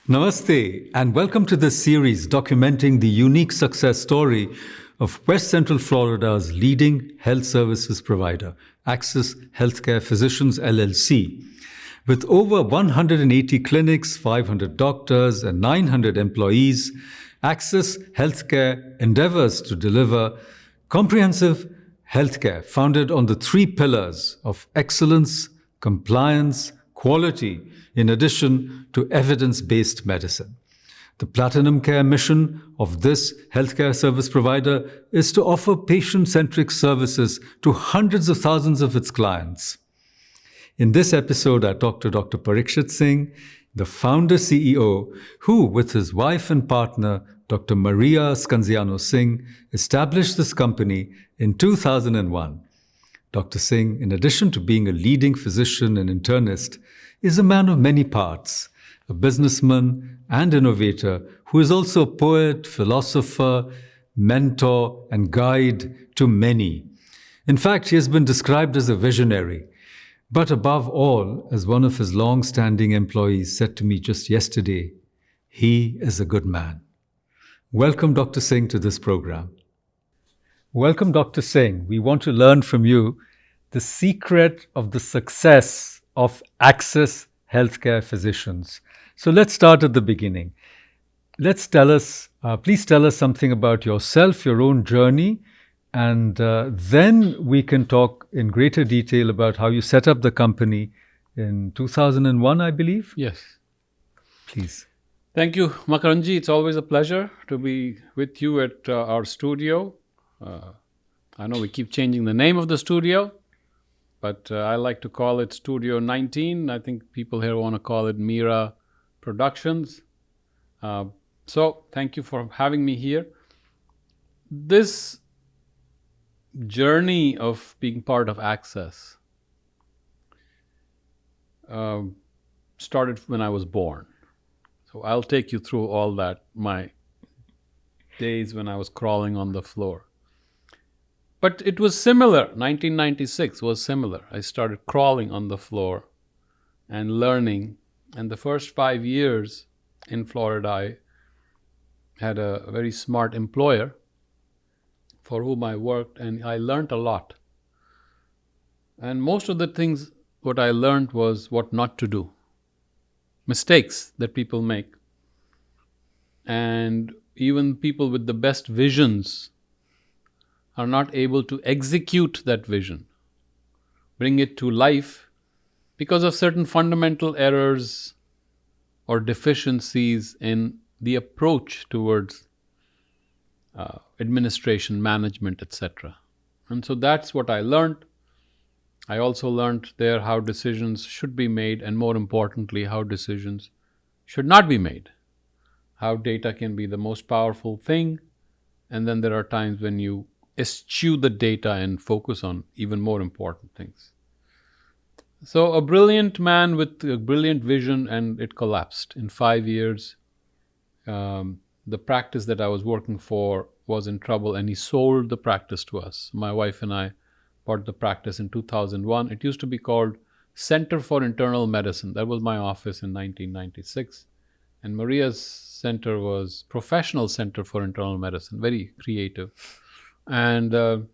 Namaste, and welcome to this series documenting the unique success story of West Central Florida's leading health services provider, Access Healthcare Physicians LLC. With over 180 clinics, 500 doctors, and 900 employees, Access Healthcare endeavors to deliver comprehensive healthcare founded on the three pillars of excellence, compliance, quality, in addition to evidence-based medicine. The Platinum Care mission of this healthcare service provider is to offer patient-centric services to hundreds of thousands of its clients. In this episode, I talked to Dr. Pariksith Singh, the founder CEO, who, with his wife and partner, Dr. Maria Scanziano Singh, established this company in 2001. Dr. Singh, in addition to being a leading physician and internist, is a man of many parts, a businessman and innovator who is also a poet, philosopher, mentor, and guide to many. In fact, he has been described as a visionary, but above all, as one of his long-standing employees said to me just yesterday, he is a good man. Welcome, Dr. Singh, to this program. Welcome, Dr. Singh. We want to learn from you the secret of the success of Access Healthcare Physicians. So let's start at the beginning. Please tell us something about yourself, your own journey, and then we can talk in greater detail about how you set up the company in 2001, I believe? Yes. Please. Thank you, Makarandji. It's always a pleasure to be with you at our studio. I know we keep changing the name of the studio, but I like to call it Studio 19. I think people here want to call it Mira Productions. So thank you for having me here. This journey of being part of Access started when I was born. So I'll take you through all that, my days when I was crawling on the floor. But it was similar. 1996 was similar. I started crawling on the floor and learning. And the first 5 years in Florida, I had a very smart employer for whom I worked, and I learned a lot. And most of the things, what I learned was what not to do. Mistakes that people make. And even people with the best visions are not able to execute that vision, bring it to life because of certain fundamental errors or deficiencies in the approach towards administration, management, etc. And so that's what I learned. I also learned there how decisions should be made, and more importantly, how decisions should not be made. How data can be the most powerful thing, and then there are times when you eschew the data and focus on even more important things. So a brilliant man with a brilliant vision, and it collapsed. In 5 years, the practice that I was working for was in trouble, and he sold the practice to us. My wife and I bought the practice in 2001. It used to be called Center for Internal Medicine. That was my office in 1996. And Maria's center was Professional Center for Internal Medicine, very creative. And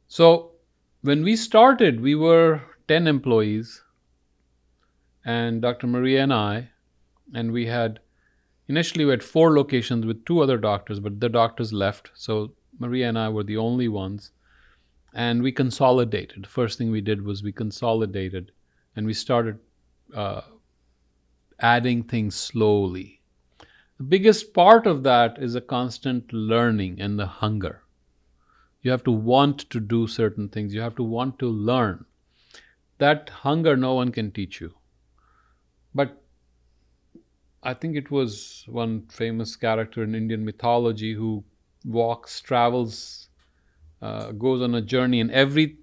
so when we started, we were 10 employees, and Dr. Maria and I, and initially we had 4 locations with 2 other doctors, but the doctors left. So Maria and I were the only ones, and we consolidated. The first thing we did was we consolidated, and we started adding things slowly. The biggest part of that is a constant learning and the hunger. You have to want to do certain things. You have to want to learn. That hunger no one can teach you. But I think it was one famous character in Indian mythology who walks, travels, goes on a journey, and every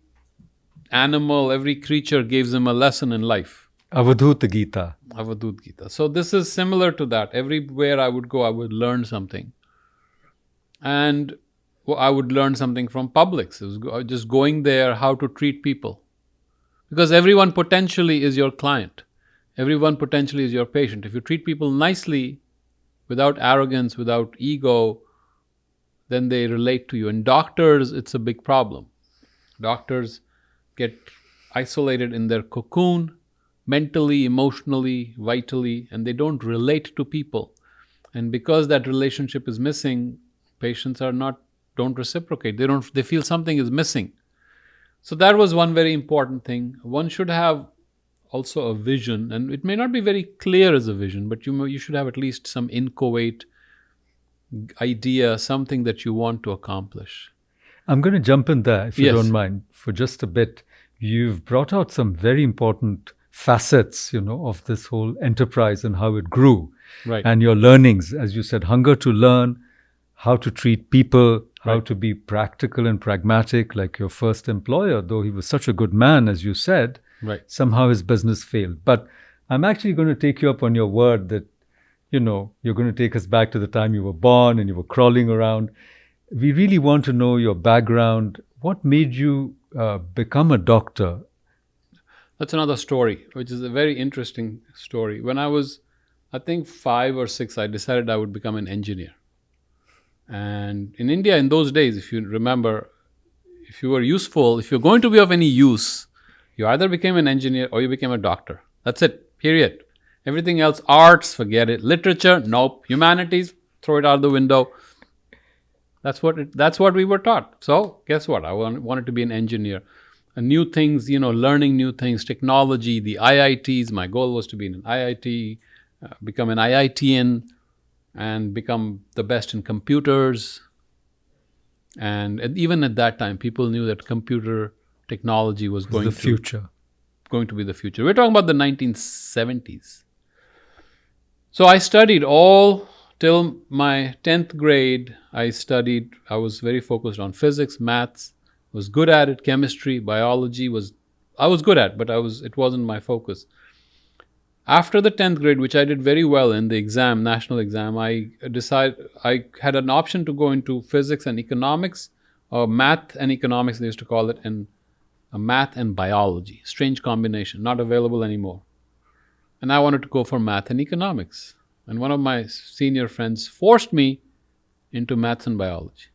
animal, every creature gives him a lesson in life. Avadhuta Gita. Avadhut Gita. So this is similar to that. Everywhere I would go, I would learn something. And I would learn something from Publix. It was just going there, how to treat people. Because everyone potentially is your client. Everyone potentially is your patient. If you treat people nicely, without arrogance, without ego, then they relate to you. And doctors, it's a big problem. Doctors get isolated in their cocoon, mentally, emotionally, vitally, and they don't relate to people. And because that relationship is missing, patients don't reciprocate. They feel something is missing. So that was one very important thing. One should have also a vision, and it may not be very clear as a vision, but you should have at least some inchoate idea, something that you want to accomplish. I'm going to jump in there, if you Yes. don't mind, for just a bit. You've brought out some very important facets, of this whole enterprise and how it grew. Right. And your learnings, as you said, hunger to learn, how to treat people, how Right. to be practical and pragmatic, like your first employer, though he was such a good man, as you said, Right. somehow his business failed. But I'm actually going to take you up on your word that, you're going to take us back to the time you were born and you were crawling around. We really want to know your background. What made you become a doctor? That's another story, which is a very interesting story. When I was, I think, 5 or 6, I decided I would become an engineer. And in India, in those days, if you remember, if you were useful, if you're going to be of any use, you either became an engineer or you became a doctor. That's it, period. Everything else, arts, forget it. Literature, nope. Humanities, throw it out the window. That's what we were taught. So guess what? I wanted to be an engineer. And new things, learning new things, technology, the IITs. My goal was to be in an IIT, become an IITian, and become the best in computers. And even at that time, people knew that computer technology was going The future. to be the future. We're talking about the 1970s. So I studied all till my 10th grade. I was very focused on physics, maths, was good at it, chemistry, biology I was good at, but it wasn't my focus. After the 10th grade, which I did very well in the exam, national exam, I had an option to go into physics and economics, or math and economics, they used to call it, and math and biology. Strange combination, not available anymore. And I wanted to go for math and economics. And one of my senior friends forced me into maths and biology.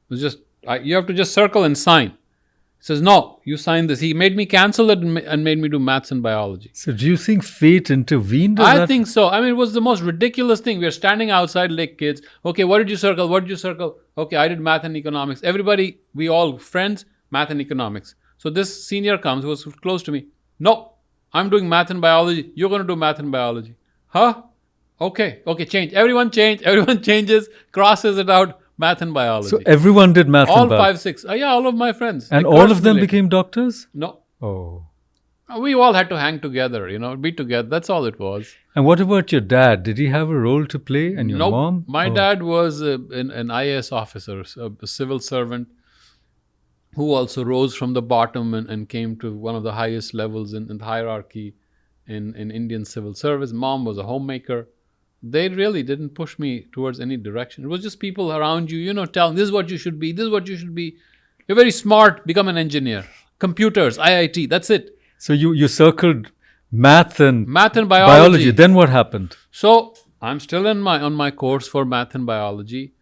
It was just, you have to just circle and sign. He says, no, you sign this. He made me cancel it and made me do maths and biology. So do you think fate intervened? I think so. I mean, it was the most ridiculous thing. We are standing outside like kids. Okay, what did you circle? What did you circle? Okay, I did math and economics. Everybody, we all friends, math and economics. So this senior comes, who was close to me. No, I'm doing math and biology. You're going to do math and biology. Huh? Okay, change. Everyone changes, crosses it out, math and biology. So everyone did math all and biology? 5, 6. Yeah, all of my friends. And They all crossed of them the lake. became doctors? No. Oh. We all had to hang together, be together. That's all it was. And what about your dad? Did he have a role to play? And your Nope. mom? My dad was an IAS officer, a civil servant, who also rose from the bottom and came to one of the highest levels in the hierarchy in Indian civil service. Mom was a homemaker. They really didn't push me towards any direction. It was just people around you, telling, this is what you should be, this is what you should be. You're very smart, become an engineer. Computers, IIT, that's it. So you circled math and biology. Then what happened? So I'm still on my course for math and biology.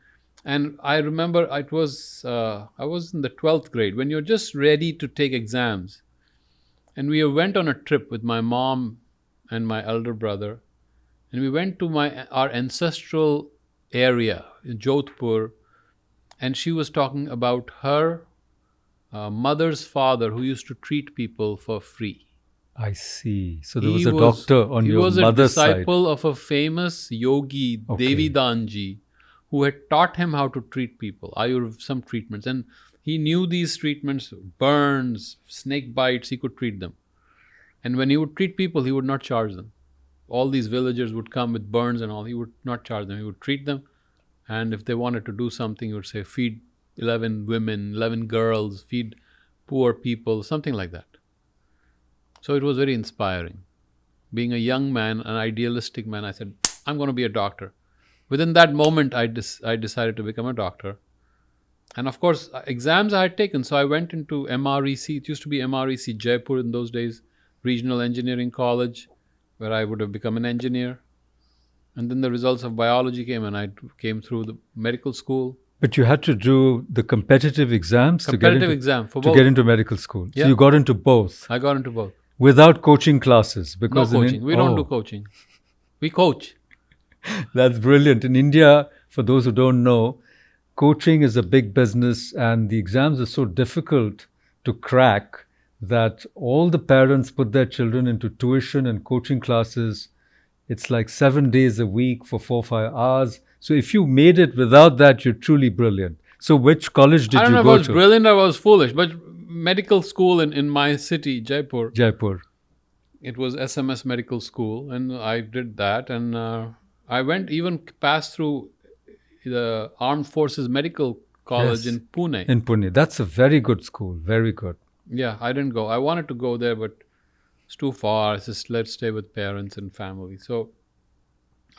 And I remember I was in the 12th grade, when you're just ready to take exams. And we went on a trip with my mom and my elder brother. And we went to our ancestral area in Jodhpur. And she was talking about her mother's father, who used to treat people for free. I see. So there was a doctor on your mother's side. He was a disciple of a famous yogi, Devi Danji, who had taught him how to treat people, some treatments. And he knew these treatments, burns, snake bites, he could treat them. And when he would treat people, he would not charge them. All these villagers would come with burns and all. He would not charge them. He would treat them. And if they wanted to do something, he would say, feed 11 women, 11 girls, feed poor people, something like that. So it was very inspiring. Being a young man, an idealistic man, I said, I'm going to be a doctor. Within that moment, I decided to become a doctor. And of course, exams I had taken. So I went into MREC. It used to be MREC Jaipur in those days, Regional Engineering College. where I would have become an engineer. And then the results of biology came, and I came through the medical school. But you had to do the competitive exams Competitive exam for to both. get into medical school. Yeah. So you got into both I got into both. without coaching classes. No Because coaching. We don't do coaching. We coach. That's brilliant. In India, for those who don't know, coaching is a big business and the exams are so difficult to crack that all the parents put their children into tuition and coaching classes. It's like 7 days a week for 4-5 hours. So if you made it without that, you're truly brilliant. So which college did I don't you know if go I was to? brilliant or I was foolish, but medical school in my city, Jaipur, Jaipur. it was SMS Medical School, and I did that. And I went even passed through the Armed Forces Medical College Yes. in Pune. In Pune. That's a very good school. Very good. Yeah, I didn't go. I wanted to go there, but it's too far. It's just let's stay with parents and family. So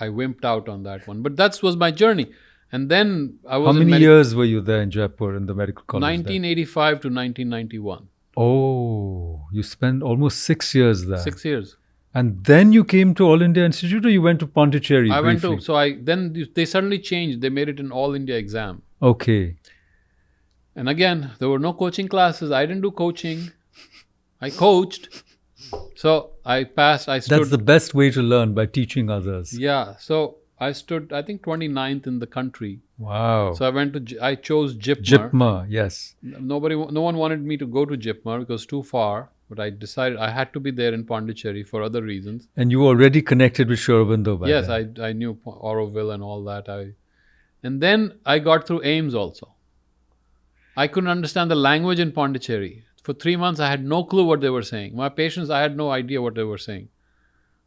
I wimped out on that one. But that was my journey. And then I was How in many years were you there in Jaipur in the medical college? 1985 to 1991. Oh, you spent almost 6 years there. 6 years. And then you came to All India Institute or you went to Pondicherry I went briefly? to, so I, then they suddenly changed. They made it an all India exam. Okay. And again, there were no coaching classes. I didn't do coaching. I coached. So I passed. I stood. That's the best way to learn, by teaching others. Yeah. So I stood, I think, 29th in the country. Wow. So I went to, I chose Jipmer. Jipmer, yes. No one wanted me to go to Jipmer because too far. But I decided I had to be there in Pondicherry for other reasons. And you were already connected with Sri Aurobindo by Yes, then. I knew Auroville and all that. And then I got through AIMS also. I couldn't understand the language in Pondicherry. For 3 months, I had no clue what they were saying. My patients, I had no idea what they were saying.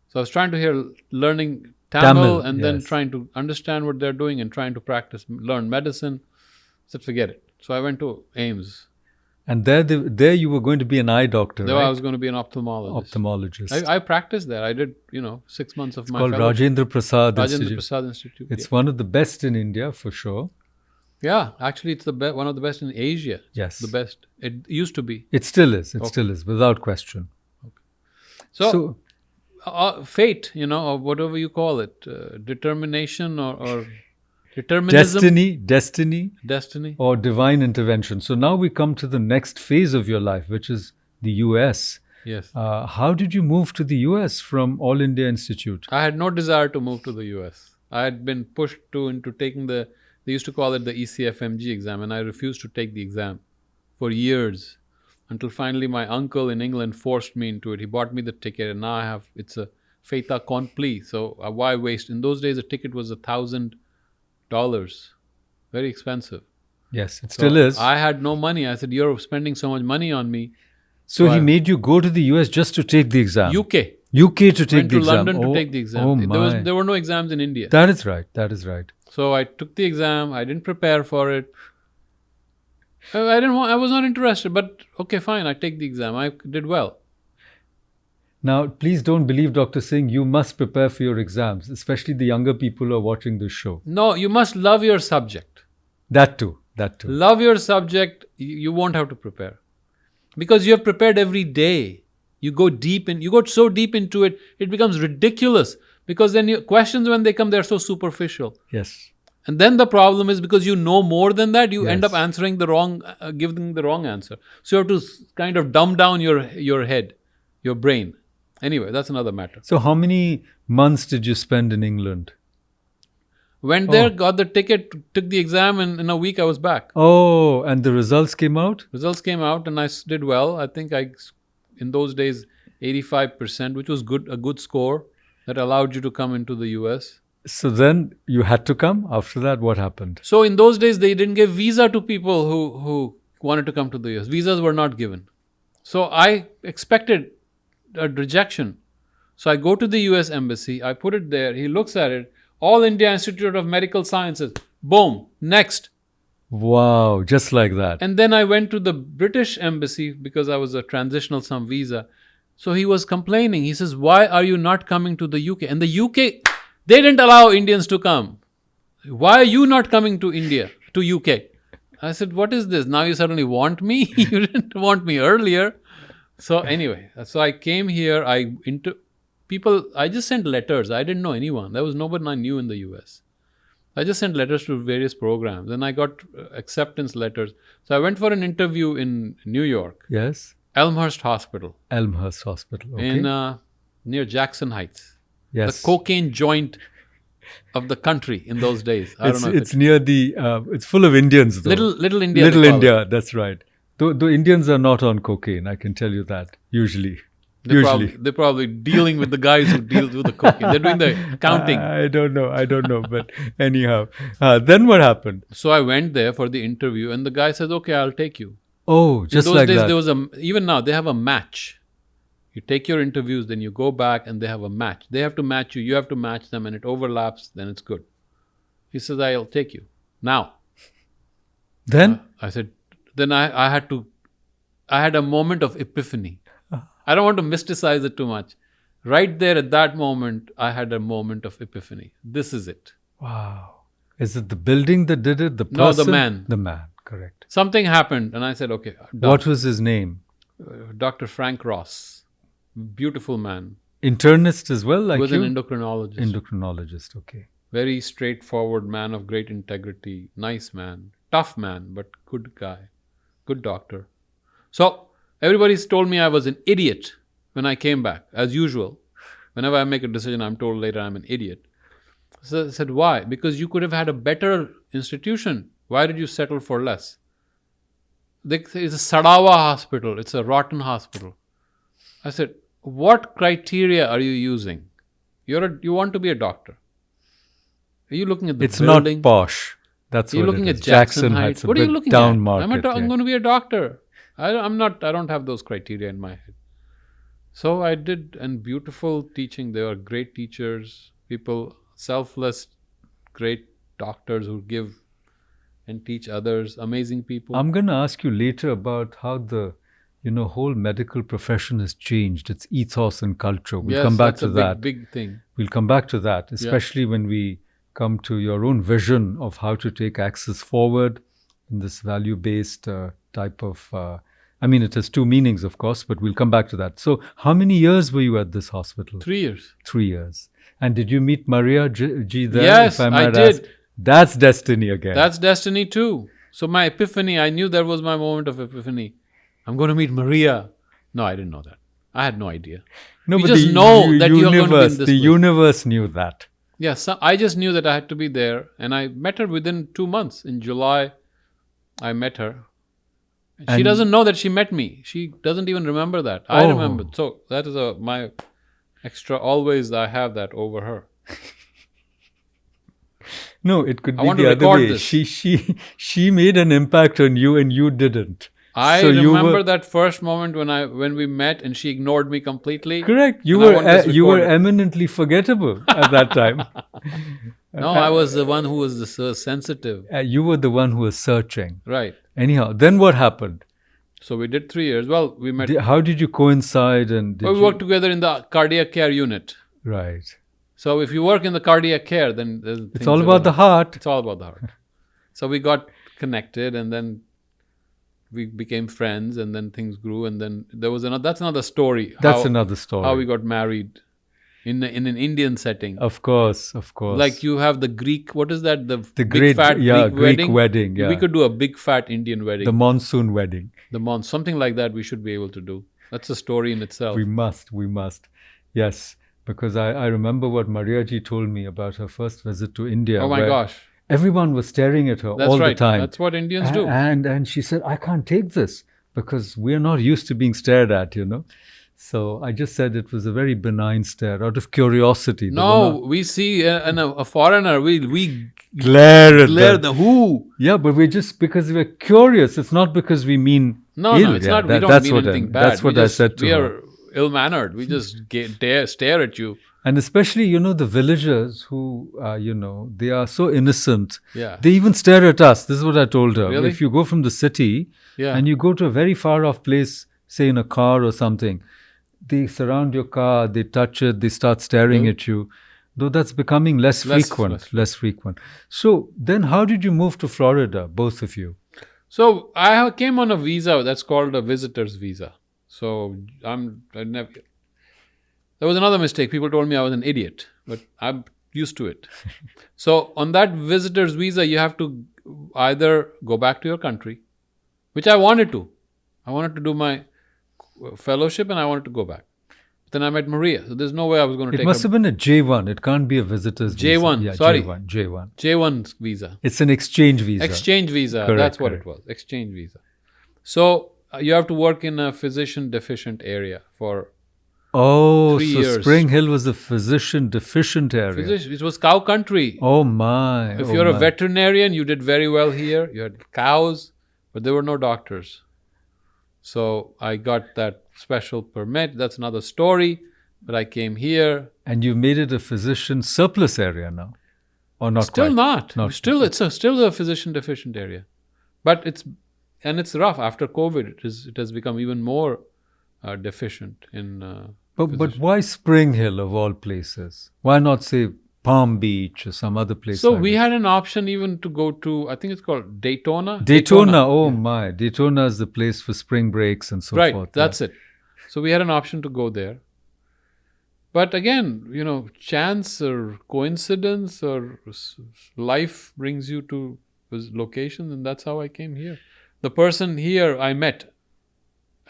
So I was trying to learning Tamil and then yes. trying to understand what they're doing and trying to practice, learn medicine. So forget it. So I went to AIMS. And there you were going to be an eye doctor, There right? I was going to be an ophthalmologist. Ophthalmologist. I practiced there. I did, 6 months of It's my called fellowship. Rajendra Prasad Rajendra Institute. Prasad Institute. It's one of the best in India, for sure. Yeah, actually, it's one of the best in Asia. Yes. The best. It used to be. It still is. It still is, without question. So fate, or whatever you call it, determination or determinism. Destiny, or divine intervention. So now we come to the next phase of your life, which is the US. Yes. How did you move to the US from All India Institute? I had no desire to move to the US. I had been pushed into taking they used to call it the ECFMG exam, and I refused to take the exam for years until finally my uncle in England forced me into it. He bought me the ticket, and now it's a fait accompli. So why waste? In those days, a ticket was $1,000. Very expensive. Yes, it still is. I had no money. I said, you're spending so much money on me. So he made you go to the US just to take the exam? UK to take went the to exam? London to take the exam. Oh my. There were no exams in India. That is right. So I took the exam. I didn't prepare for it. I was not interested, but okay, fine. I take the exam. I did well. Now, please don't believe Dr. Singh. You must prepare for your exams, especially the younger people who are watching this show. No, you must love your subject. That too. Love your subject. You won't have to prepare. Because you have prepared every day. You go so deep into it, it becomes ridiculous. Because then questions, when they come, they're so superficial. Yes. And then the problem is, because you know more than that, you end up Yes. answering giving the wrong answer. So you have to kind of dumb down your head, your brain. Anyway, that's another matter. So how many months did you spend in England? Went there, got the ticket, took the exam, and in a week I was back. Oh, and the results came out? Results came out and I did well. I think in those days, 85%, which was a good score that allowed you to come into the US. So then you had to come? After that, what happened? So in those days, they didn't give visa to people who wanted to come to the US. Visas were not given. So I expected a rejection. So I go to the US Embassy. I put it there. He looks at it. All India Institute of Medical Sciences. Boom. Next. Wow, just like that. And then I went to the British Embassy because I was a transitional some visa. So he was complaining. He says, why are you not coming to the UK? And the UK, they didn't allow Indians to come. Why are you not coming to UK? I said, what is this? Now you suddenly want me? You didn't want me earlier. So anyway, so I came here. people, I just sent letters. I didn't know anyone. There was nobody I knew in the US. I just sent letters to various programs, and I got acceptance letters. So I went for an interview in New York, Yes. Elmhurst Hospital, Elmhurst Hospital. Okay. in near Jackson Heights, yes. the cocaine joint of the country in those days. I don't know. It's near the. It's full of Indians though. Little India. Little they call India. it. That's right. Though Indians are not on cocaine, I can tell you that usually. They're probably dealing with the guys who deal with the cocaine. They're doing the counting. I don't know. But anyhow, then what happened? So I went there for the interview, and the guy says, "Okay, I'll take you." Oh, just in those like days, that. there was even now they have a match. You take your interviews, then you go back, and they have a match. They have to match you. You have to match them, and it overlaps. Then it's good. He says, "I'll take you now." Then I said, then I had a moment of epiphany. I don't want to mysticize it too much. Right there at that moment, I had a moment of epiphany. This is it. wow. Is it the building that did it? The person? No, the man. The man. Correct. Something happened, and I said, okay, done. What was his name? Dr. Frank Ross. Beautiful man. Internist as well, like He was you? an endocrinologist. Endocrinologist. Okay. Very straightforward man of great integrity. Nice man. Tough man, but good guy. Good doctor. So, everybody's told me I was an idiot when I came back, as usual. Whenever I make a decision, I'm told later I'm an idiot. So I said, why? Because you could have had a better institution. Why did you settle for less? It's a Sadawa hospital. It's a rotten hospital. I said, what criteria are you using? You want to be a doctor. Are you looking at the It's building? not posh. That's You're what looking it at is. Jackson Heights. a What are you bit looking down at? market. I'm going to be a doctor. I don't have those criteria in my head. So I did, and beautiful teaching. They were great teachers, people, selfless, great doctors who give and teach others, amazing people. I'm going to ask you later about how the whole medical profession has changed, its ethos and culture. We'll Yes, come back that's to a that. big thing. We'll come back to that, especially when we come to your own vision of how to take Access forward in this value-based type of... it has two meanings, of course, but we'll come back to that. So how many years were you at this hospital? 3 years. 3 years. And did you meet Maria G there? Yes, if I I might did. ask? That's destiny again. That's destiny too. So my epiphany, I knew that was my moment of epiphany. I'm going to meet Maria. No, I didn't know that. I had no idea. No, You but just the know that you're going to be in universe, this the place. universe knew that. Yeah, so I just knew that I had to be there, and I met her within 2 months. In July, I met her. She And- doesn't know that she met me. She doesn't even remember that. I Oh. remember. So that is my extra. Always I have that over her. No, it could I be want to the other record way. this. She made an impact on you and you didn't. I So you remember were- that first moment when we met and she ignored me completely. Correct. You And I were want this you were recorded. eminently forgettable at that time. No, I was the one who was sensitive. You were the one who was searching. Right. Anyhow, then what happened? So we did 3 years. Well, we met. How did you coincide and did we you... worked together in the cardiac care unit. Right. So if you work in the cardiac care, then It's all about the heart. It's all about the heart. So we got connected, and then we became friends, and then things grew, and then there was another. That's another story. That's another story. How we got married in an Indian setting. Of course. Like you have the Greek. What is that? The big great fat Greek wedding. Yeah. We could do a big fat Indian wedding. The monsoon wedding. Something like that. We should be able to do. That's a story in itself. We must. Yes. Because I remember what Maria ji told me about her first visit to India. Oh my where gosh. Everyone was staring at her That's all right. the time. That's what Indians do. And she said, I can't take this because we're not used to being stared at, So I just said it was a very benign stare out of curiosity. They were No, not- we see a foreigner. We glare at glare them. the who. Yeah, but we're just because we're curious. It's not because we mean No, ill. it's Yeah, not. We don't that's mean what anything bad. That's what I said to we her. are ill-mannered. We just stare at you. And especially, the villagers who, they are so innocent. Yeah. They even stare at us. This is what I told her. Really? If you go from the city Yeah. and you go to a very far off place, say in a car or something, they surround your car, they touch it, they start staring at you. Though that's becoming less frequent. So then how did you move to Florida, both of you? So I came on a visa that's called a visitor's visa. So There was another mistake. People told me I was an idiot, but I'm used to it. So on that visitor's visa, you have to either go back to your country, which I wanted to. I wanted to do my fellowship and I wanted to go back. Then I met Maria. So there's no way I was going to It take must have been a J1. It can't be a visitor's visa. J1, Yeah, sorry. J1. J1. J1 visa. It's an exchange visa. Exchange visa. Correct, That's what correct. it was. Exchange visa. So you have to work in a physician deficient area for Oh, 3 so years. Spring Hill was a physician deficient area. physician. It was cow country. Oh my. If oh you're a my. veterinarian, you did very well here. You had cows, but there were no doctors. So I got that special permit. That's another story. But I came here. And you made it a physician surplus area now? Or not Still quite? not. Not Still, it's still a physician deficient area. But it's rough. After COVID, it has become even more deficient in But why Spring Hill of all places? Why not say Palm Beach or some other place? So like we that? had an option even to go to, I think it's called Daytona. Daytona. Oh my. Daytona is the place for spring breaks and so Right, forth. that's it. So we had an option to go there. But again, chance or coincidence or life brings you to locations, and that's how I came here. The person here I met,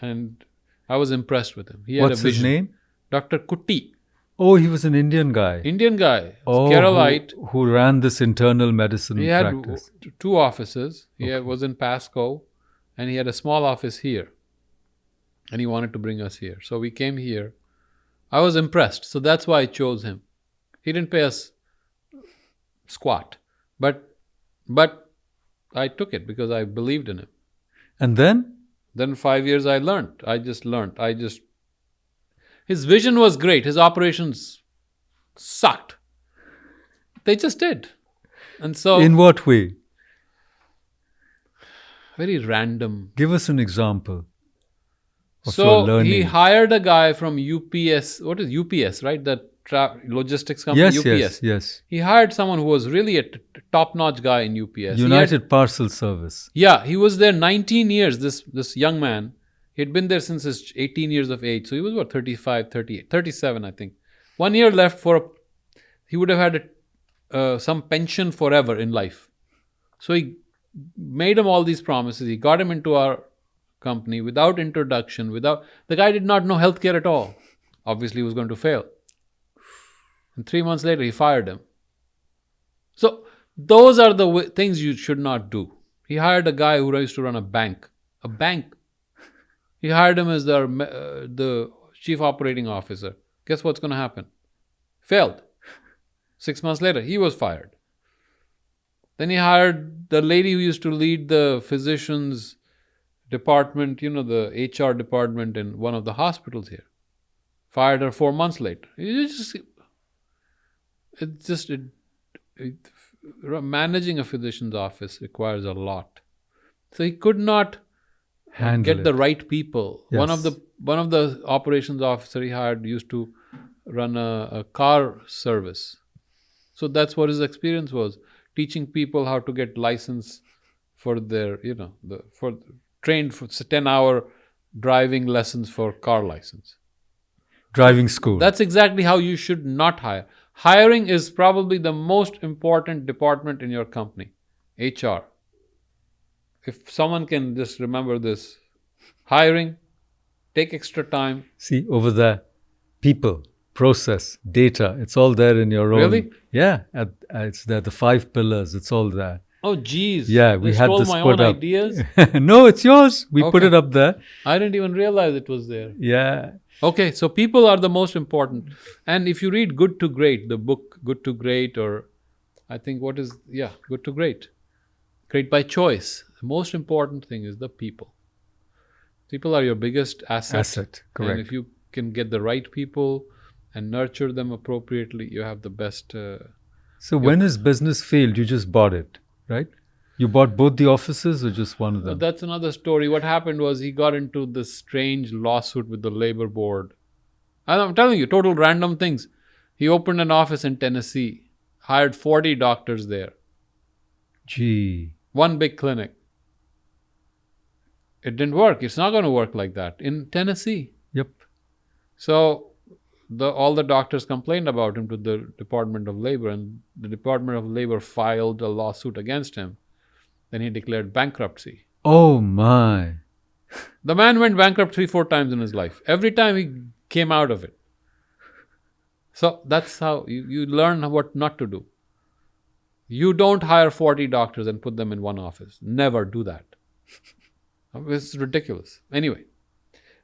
and I was impressed with him. He had What's a vision. his name? Dr. Kuti, Oh, he was an Indian guy. Indian guy, Oh, Keralite. who ran this internal medicine He had practice. 2 offices. He was in Pasco, and he had a small office here. And he wanted to bring us here. So we came here. I was impressed. So that's why I chose him. He didn't pay us squat. But I took it because I believed in him. And then? Then 5 years I learned. His vision was great. His operations sucked. They just did. And so In what way? very random. Give us an example of your So learning. he hired a guy from UPS. What is UPS, right? That logistics company, yes, UPS. yes. He hired someone who was really a top-notch guy in UPS. United Parcel Service. He was there 19 years, this young man. He'd been there since his 18 years of age. So he was, 35, 38, 37, I think. 1 year left he would have had some pension forever in life. So he made him all these promises. He got him into our company without introduction, the guy did not know healthcare at all. Obviously, he was going to fail. And 3 months later, he fired him. So those are the things you should not do. He hired a guy who used to run a bank. A bank. He hired him as the chief operating officer. Guess what's going to happen? Failed. 6 months later, he was fired. Then he hired the lady who used to lead the physicians department, the HR department in one of the hospitals here. Fired her 4 months later. Managing a physician's office requires a lot. So he could not get the right people. Yes. One of the operations officer he hired used to run a car service. So that's what his experience was, teaching people how to get license for their, trained for 10-hour driving lessons for car license. Driving school. That's exactly how you should not hire. Hiring is probably the most important department in your company, HR. If someone can just remember this, hiring, take extra time. See, over there, people, process, data, it's all there in your own. Really? Yeah, it's there, the 5 pillars, it's all there. Oh, geez. Yeah, we They had stole this my put own up. ideas. No, it's yours. We put Okay. it up there. I didn't even realize it was there. Yeah. Okay, so people are the most important. And if you read Good to Great, the book Good to Great, or I think Good to Great. Great by choice. The most important thing is the people. People are your biggest asset. Correct. And if you can get the right people and nurture them appropriately, you have the best. So when his business failed, you just bought it, right? You bought both the offices or just one of them? That's another story. What happened was he got into this strange lawsuit with the labor board. And I'm telling you, total random things. He opened an office in Tennessee, hired 40 doctors there. Gee. One big clinic. It didn't work. It's not going to work like that in Tennessee. Yep. So all the doctors complained about him to the Department of Labor, and the Department of Labor filed a lawsuit against him. Then he declared bankruptcy. Oh my. The man went bankrupt 3-4 times in his life. Every time he came out of it. So that's how you learn what not to do. You don't hire 40 doctors and put them in one office. Never do that. It's ridiculous. Anyway,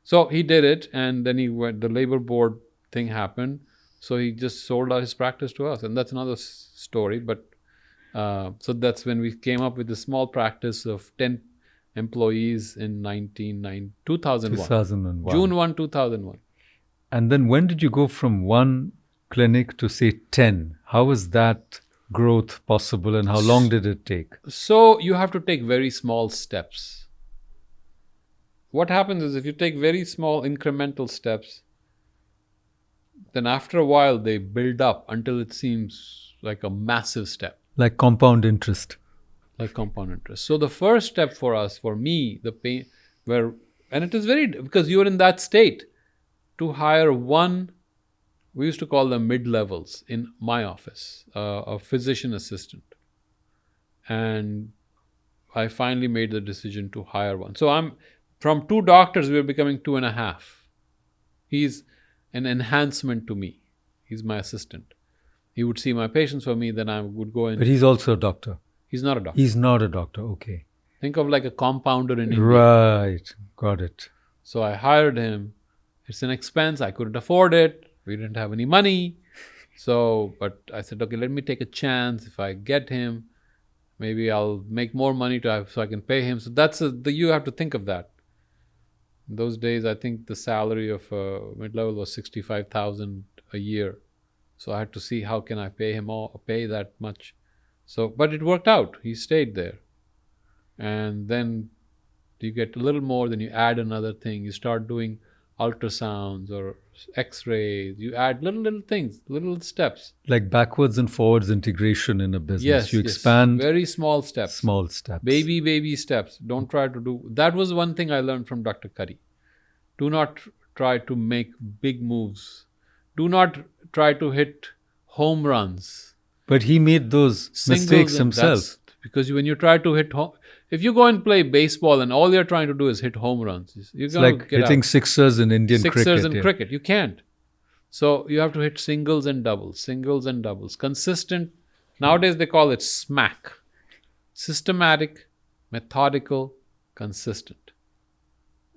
so he did it, and then the labor board thing happened. So he just sold out his practice to us, and that's another story. But so that's when we came up with a small practice of 10 employees in 2001. June 1, 2001. And then when did you go from one clinic to say 10? How was that growth possible, and how long did it take? So you have to take very small steps. What happens is if you take very small incremental steps, then after a while they build up until it seems like a massive step. Like compound interest. Like compound interest. So the first step for us, for me, the pain, and it is because you're in that state, to hire one, we used to call them mid-levels in my office, a physician assistant. And I finally made the decision to hire one. So from 2 doctors, we were becoming 2.5. He's an enhancement to me. He's my assistant. He would see my patients for me, then I would go in. But he's also a doctor. He's not a doctor. He's not a doctor, okay. Think of like a compounder in India. Right, got it. So I hired him. It's an expense. I couldn't afford it. We didn't have any money. But I said, okay, let me take a chance. If I get him, maybe I'll make more money so I can pay him. So you have to think of that. In those days, I think the salary of mid-level was $65,000 a year. So I had to see how can I pay him pay that much. But it worked out. He stayed there. And then you get a little more, then you add another thing. You start doing ultrasounds or x-rays. You add little things, little steps. Like backwards and forwards integration in a business. Yes, you expand. Very small steps. Small steps. Baby steps. Don't try to do. That was one thing I learned from Dr. Curry. Do not try to make big moves. Do not try to hit home runs. But he made those mistakes himself. Because when you try to hit home, if you go and play baseball and all you're trying to do is hit home runs, you're going to get hitting out. sixers in Indian cricket. Sixers in cricket, you can't. So you have to hit singles and doubles. Consistent. Nowadays they call it SMAC. Systematic, methodical, consistent.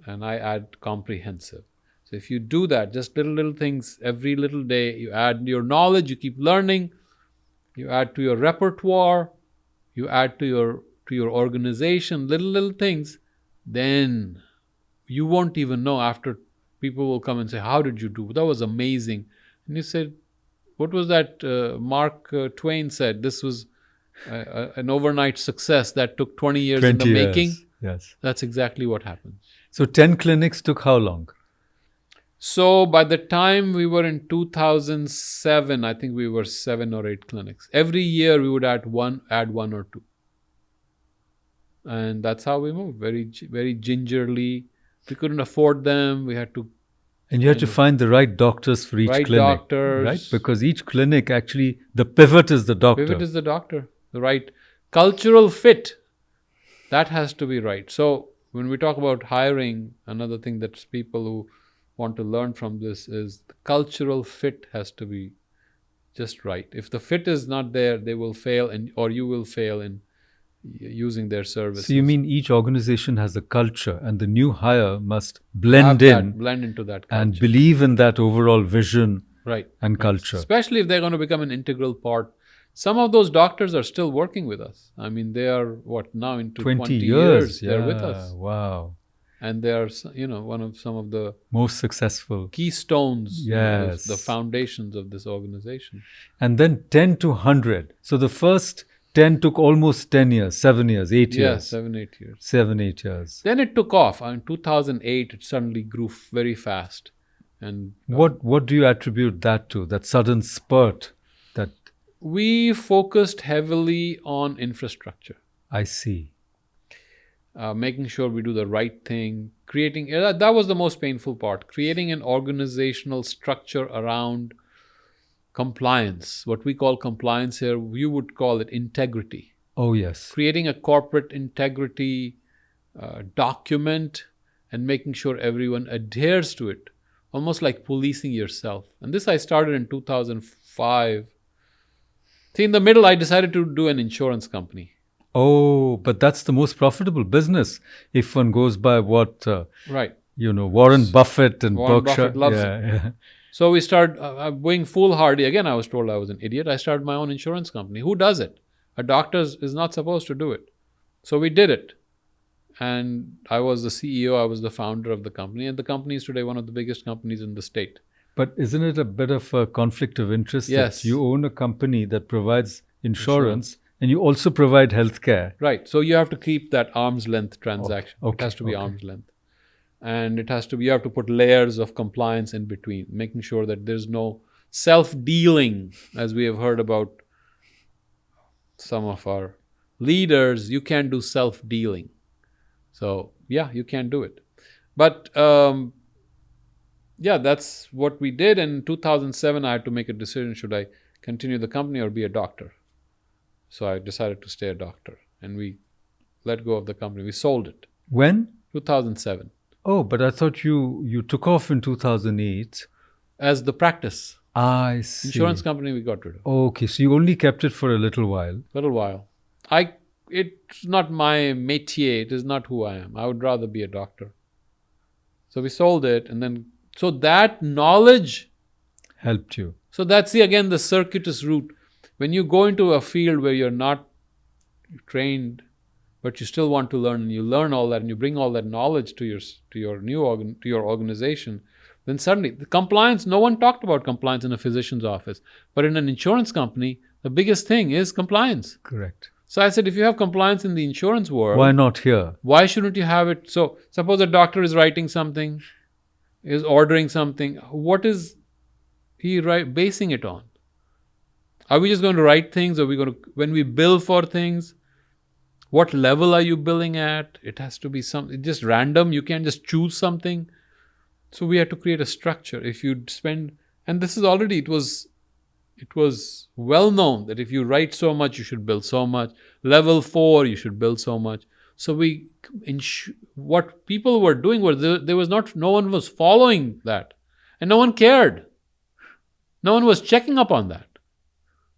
And I add comprehensive. So if you do that, just little things every little day, you add your knowledge, you keep learning, you add to your repertoire, you add to your organization, little things, then you won't even know. After people will come and say, how did you do? That was amazing. And you said, what was that Mark Twain said? This was an overnight success that took 20 years in the making. Yes. That's exactly what happened. So 10 clinics took how long? So by the time we were in 2007, I think we were 7 or 8 clinics. Every year we would add one or two. And that's how we moved, very gingerly. We couldn't afford them. We had to. And you had to find the right doctors for each clinic. Right doctors. Right? Because each clinic, actually, the pivot is the doctor. Pivot is the doctor. The right cultural fit. That has to be right. So when we talk about hiring, another thing that people who want to learn from this is the cultural fit has to be just right. If the fit is not there, they will fail, or you will fail in using their services. So you mean each organization has a culture, and the new hire must blend into that culture. And believe in that overall vision and culture. Especially if they're going to become an integral part. Some of those doctors are still working with us. I mean, they are now into 20 years. They're with us. Wow. And they are, some of the most successful keystones, yes, the foundations of this organization. And then 10 to 100. So the first 10 took almost 10 years, 7 years, 8 years. Yeah, 7, 8 years. 7, 8 years. Then it took off. In 2008, it suddenly grew very fast. And what do you attribute that to? That sudden spurt? That we focused heavily on infrastructure. I see. making sure we do the right thing, creating, that was the most painful part, creating an organizational structure around compliance. What we call compliance here, you would call it integrity. Oh, yes. Creating a corporate integrity document and making sure everyone adheres to it, almost like policing yourself. And this I started in 2005. See, in the middle, I decided to do an insurance company. Oh, but that's the most profitable business if one goes by what, Right. Warren Buffett and Warren Berkshire. Buffett loves yeah. So we started going foolhardy. Again, I was told I was an idiot. I started my own insurance company. Who does it? A doctor is not supposed to do it. So we did it. And I was the CEO. I was the founder of the company. And the company is today one of the biggest companies in the state. But isn't it a bit of a conflict of interest Yes. that you own a company that provides insurance and you also provide healthcare? Right. So you have to keep that arm's length transaction. Okay. It has to be arm's length. And it has to be, you have to put layers of compliance in between, making sure that there's no self-dealing, as we have heard about some of our leaders. You can't do self-dealing. So, yeah, you can't do it. But, yeah, that's what we did. And in 2007, I had to make a decision, should I continue the company or be a doctor? So I decided to stay a doctor. And we let go of the company. We sold it. When? 2007. Oh, but I thought you took off in 2008. As the practice. I see. Insurance company we got rid of. Okay, so you only kept it for a little while. Little while. It's not my métier. It is not who I am. I would rather be a doctor. So we sold it, and then so that knowledge Helped you. So that's again the circuitous route. When you go into a field where you're not trained, but you still want to learn, and you learn all that, and you bring all that knowledge to your organization, then suddenly the compliance. No one talked about compliance in a physician's office, but in an insurance company, the biggest thing is compliance. Correct. So I said, if you have compliance in the insurance world, Why not here? why shouldn't you have it? So suppose a doctor is writing something, is ordering something. What is he basing it on? Are we just going to write things? Or are we going to, when we bill for things, what level are you billing at? It has to be something just random. You can't just choose something. So we had to create a structure. If you spend, and this is already, it was well known that if you write so much, you should bill so much. Level 4, you should bill so much. So what people were doing was no one was following that, and no one cared. No one was checking up on that.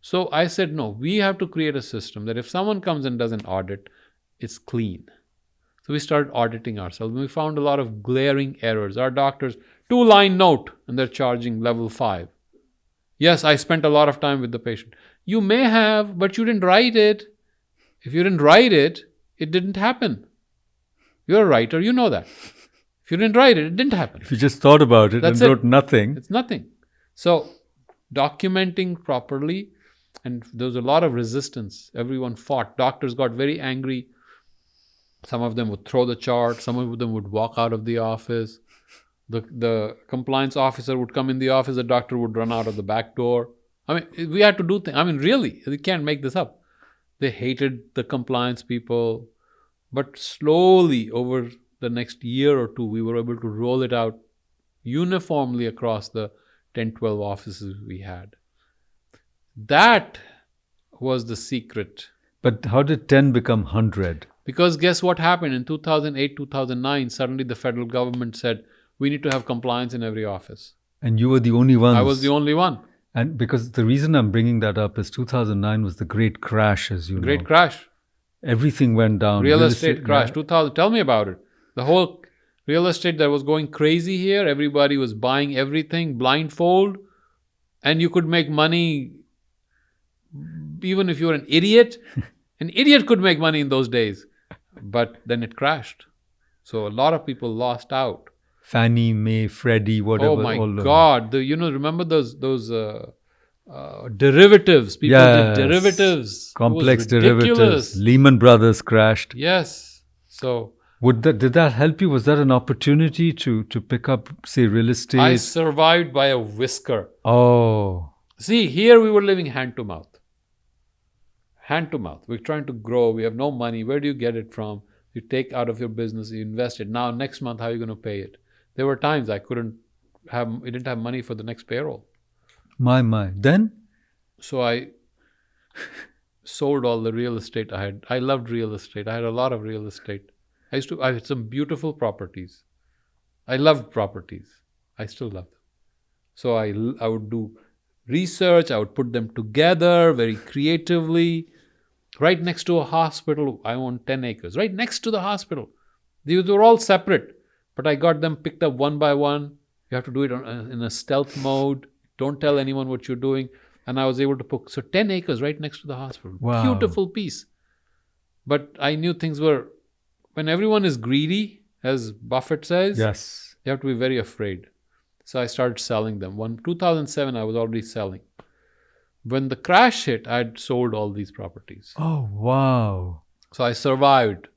So I said, no, we have to create a system that if someone comes and does an audit, it's clean. So we started auditing ourselves. We found a lot of glaring errors. Our doctors, 2-line note, and they're charging level 5. Yes, I spent a lot of time with the patient. You may have, but you didn't write it. If you didn't write it, it didn't happen. You're a writer, you know that. If you didn't write it, it didn't happen. If you just thought about it and wrote nothing. It's nothing. So documenting properly, and there was a lot of resistance. Everyone fought. Doctors got very angry. Some of them would throw the chart. Some of them would walk out of the office. The compliance officer would come in the office. The doctor would run out of the back door. I mean, we had to do things. I mean, really, you can't make this up. They hated the compliance people. But slowly, over the next year or two, we were able to roll it out uniformly across the 10, 12 offices we had. That was the secret. But how did 10 become 100? Because guess what happened? In 2008, 2009, suddenly the federal government said, we need to have compliance in every office. And you were the only one. I was the only one. And because the reason I'm bringing that up is 2009 was the great crash, as you know. Great crash. Everything went down. Real estate crash. 2000. Tell me about it. The whole real estate that was going crazy here. Everybody was buying everything blindfold. And you could make money even if you were an idiot. An idiot could make money in those days. But then it crashed. So a lot of people lost out. Fannie Mae, Freddie, whatever. Oh my God! Remember those derivatives? People did derivatives. Complex derivatives. Lehman Brothers crashed. Yes. So did that help you? Was that an opportunity to pick up, say, real estate? I survived by a whisker. Oh. See, here we were living hand to mouth. Hand to mouth. We're trying to grow. We have no money. Where do you get it from? You take out of your business, you invest it. Now, next month, how are you going to pay it? There were times I didn't have money for the next payroll. My. Then? So I sold all the real estate I had. I loved real estate. I had a lot of real estate. I had some beautiful properties. I loved properties. I still love them. So I would do research. I would put them together very creatively. Right next to a hospital, I owned 10 acres. Right next to the hospital. These were all separate, but I got them picked up one by one. You have to do it in a stealth mode. Don't tell anyone what you're doing. And I was able to put 10 acres right next to the hospital. Wow. Beautiful piece. But I knew things were, when everyone is greedy, as Buffett says, Yes. you have to be very afraid. So I started selling them. 2007, I was already selling. When the crash hit, I had sold all these properties. Oh, wow. So I survived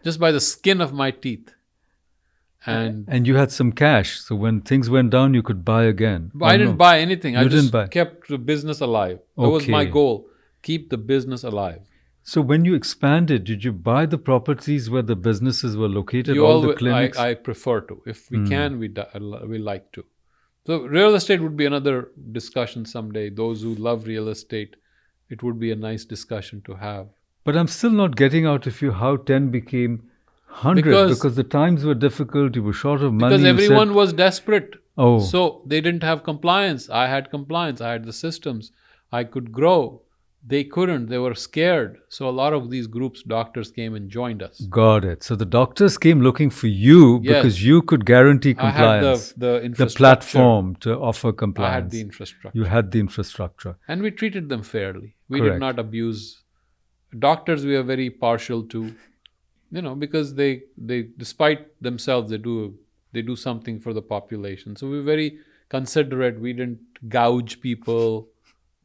just by the skin of my teeth. And you had some cash. So when things went down, you could buy again. But I didn't buy anything. I just buy. kept the business alive. That was my goal. Keep the business alive. So when you expanded, did you buy the properties where the businesses were located, all the clinics? I prefer to. If we can, we like to. So real estate would be another discussion someday. Those who love real estate, it would be a nice discussion to have. But I'm still not getting out of you how 10 became 100 because the times were difficult. You were short of money. Because everyone was desperate. Oh. So they didn't have compliance. I had compliance. I had the systems. I could grow. They couldn't. They were scared. So a lot of these groups, doctors came and joined us. Got it. So the doctors came looking for you because you could guarantee compliance. I had the platform to offer compliance. I had the infrastructure. You had the infrastructure. And we treated them fairly. We did not abuse. Doctors we are very partial to, because they despite themselves, they do something for the population. So we're very considerate. We didn't gouge people.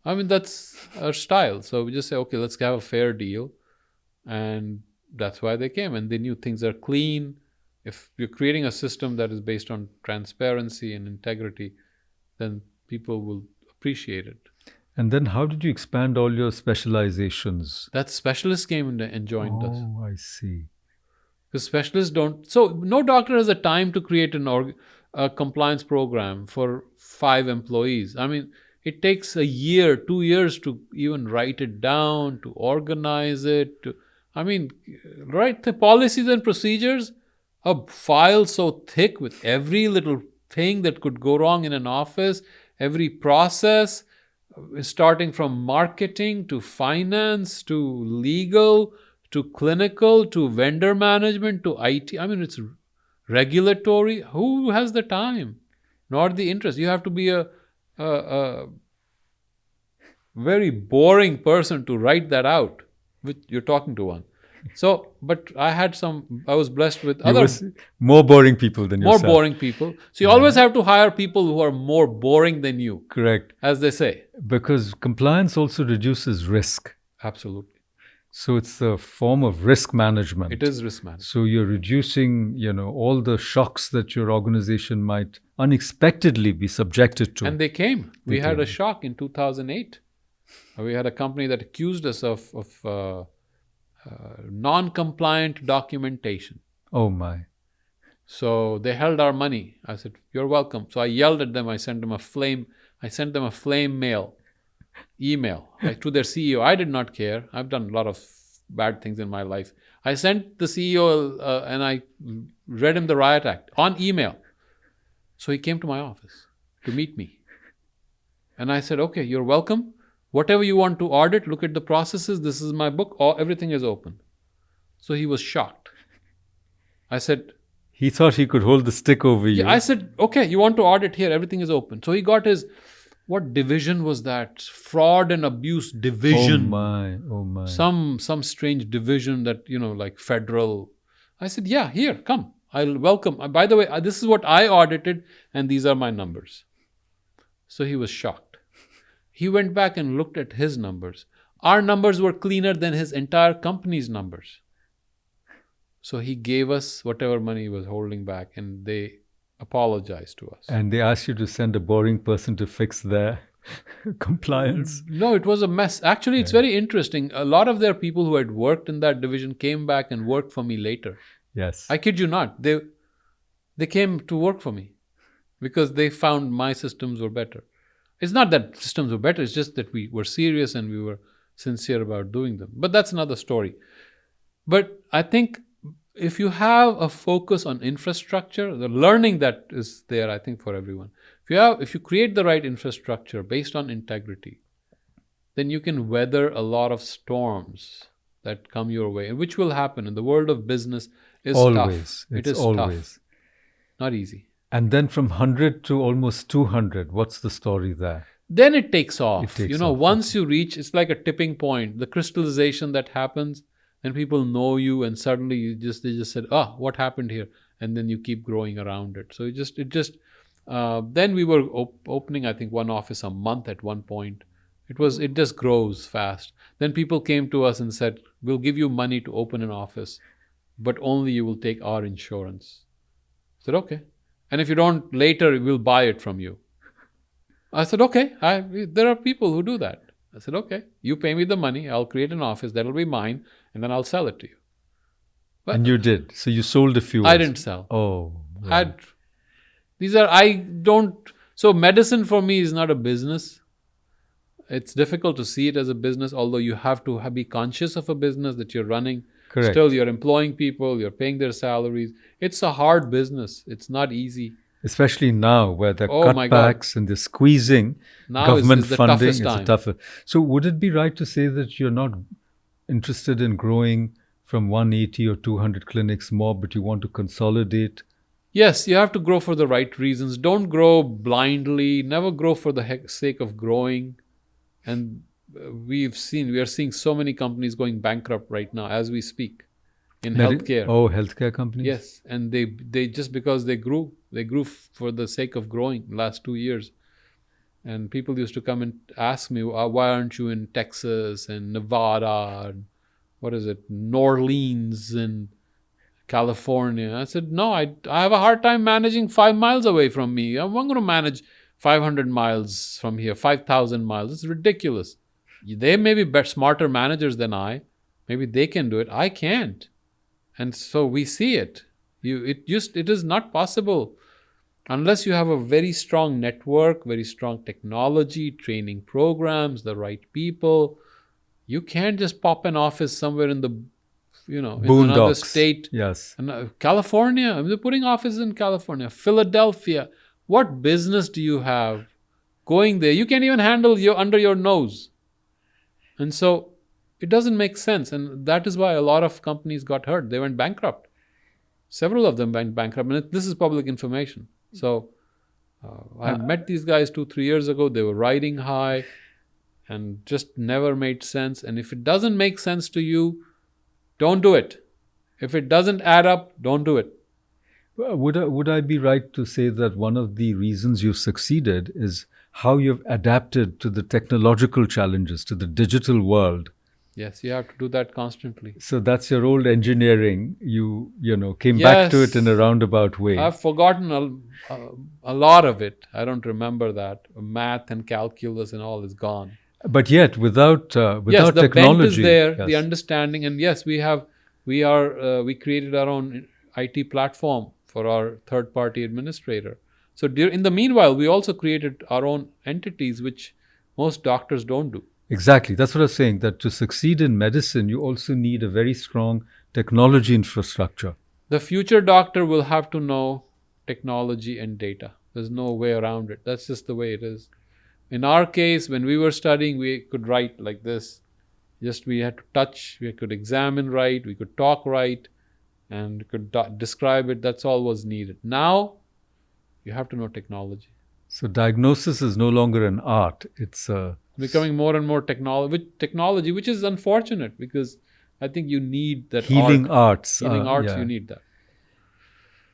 I mean, that's our style. So we just say, okay, let's have a fair deal. And that's why they came. And they knew things are clean. If you're creating a system that is based on transparency and integrity, then people will appreciate it. And then how did you expand all your specializations? That specialists came and joined us. Oh, I see. Because specialists don't... So no doctor has the time to create a compliance program for 5 employees. I mean... It takes a year, 2 years to even write it down, to organize it. Write the policies and procedures. A file so thick with every little thing that could go wrong in an office, every process, starting from marketing to finance to legal to clinical to vendor management to IT. I mean, it's regulatory. Who has the time? Nor the interest. You have to be a very boring person to write that out, which you're talking to one. So, but I was blessed with more boring people than yourself. More boring people. So you always have to hire people who are more boring than you. Correct. As they say. Because compliance also reduces risk. Absolutely. So it's a form of risk management. It is risk management. So you're reducing, all the shocks that your organization might unexpectedly be subjected to. And they came. We had a shock in 2008. We had a company that accused us of non-compliant documentation. Oh my. So they held our money. I said, "You're welcome." So I yelled at them. I sent them a flame email to their CEO. I did not care. I've done a lot of bad things in my life. I sent the CEO and I read him the riot act on email. So he came to my office to meet me. And I said, "Okay, you're welcome. Whatever you want to audit, look at the processes. This is my book. Everything is open." So he was shocked. I said... He thought he could hold the stick over you. Yeah, I said, "Okay, you want to audit here. Everything is open." So he got his... What division was that? Fraud and abuse division. Oh my. Some strange division that, like federal. I said, "Yeah, here, come. I'll welcome. By the way, this is what I audited and these are my numbers." So he was shocked. He went back and looked at his numbers. Our numbers were cleaner than his entire company's numbers. So he gave us whatever money he was holding back and they apologized to us. And they asked you to send a boring person to fix their Compliance. No, it was a mess. Actually, it's very interesting. A lot of their people who had worked in that division came back and worked for me later. Yes. I kid you not. They came to work for me because they found my systems were better. It's not that systems were better. It's just that we were serious and we were sincere about doing them. But that's another story. But I think if you have a focus on infrastructure, the learning that is there, I think, for everyone. If you create the right infrastructure based on integrity, then you can weather a lot of storms that come your way, and which will happen in the world of business. Is Always. tough. It's It is always. tough. Not easy. And then from 100 to almost 200, what's the story there? Then it takes off. It takes off, Once you reach, it's like a tipping point. The crystallization that happens, and people know you, and suddenly they just said, "Oh, what happened here?" And then you keep growing around it. So then we were opening, I think, one office a month at one point. It just grows fast. Then people came to us and said, "We'll give you money to open an office, but only you will take our insurance." I said, "Okay. And if you don't, later we'll buy it from you." I said, "Okay. There are people who do that." I said, "Okay. You pay me the money. I'll create an office. That'll be mine. And then I'll sell it to you." But And you did. So you sold a few. I didn't sell. Oh. Right. So medicine for me is not a business. It's difficult to see it as a business, although you have to be conscious of a business that you're running. Correct. Still, you're employing people, you're paying their salaries. It's a hard business. It's not easy. Especially now where the My God. cutbacks and the squeezing Now government is the funding toughest is time. tougher. So would it be right to say that you're not interested in growing from 180 or 200 clinics more, but you want to consolidate? Yes, you have to grow for the right reasons. Don't grow blindly. Never grow for the sake of growing. And we are seeing so many companies going bankrupt right now as we speak in healthcare. Oh, healthcare companies? Yes, and they just because they grew for the sake of growing last 2 years. And people used to come and ask me, "Why aren't you in Texas and Nevada and New Orleans and California?" I said, "No, I have a hard time managing 5 miles away from me. I'm not going to manage 500 miles from here, 5,000 miles. It's ridiculous. They may be smarter managers than I. Maybe they can do it. I can't." And so we see it. It is not possible unless you have a very strong network, very strong technology, training programs, the right people. You can't just pop an office somewhere in in another state. Yes. And California, they're putting offices in California, Philadelphia. What business do you have going there? You can't even handle under your nose. And so it doesn't make sense. And that is why a lot of companies got hurt. They went bankrupt. Several of them went bankrupt. And this is public information. So I met these guys 2-3 years ago. They were riding high and just never made sense. And if it doesn't make sense to you, don't do it. If it doesn't add up, don't do it. Would I be right to say that one of the reasons you've succeeded is how you've adapted to the technological challenges, to the digital world? Yes, you have to do that constantly. So that's your old engineering. You came back to it in a roundabout way. I've forgotten a lot of it. I don't remember that. Math and calculus and all is gone. But yet, without technology, the bent is there, yes. The understanding, and yes, we created our own IT platform for our third-party administrator. So in the meanwhile, we also created our own entities, which most doctors don't do. Exactly. That's what I was saying, that to succeed in medicine, you also need a very strong technology infrastructure. The future doctor will have to know technology and data. There's no way around it. That's just the way it is. In our case, when we were studying, we could write like this. Just we had to touch, we could examine right, we could talk right, and could describe it. That's all was needed. Now, you have to know technology. So diagnosis is no longer an art. It's becoming more and more technology, which is unfortunate because I think you need that healing arts. Yeah. You need that.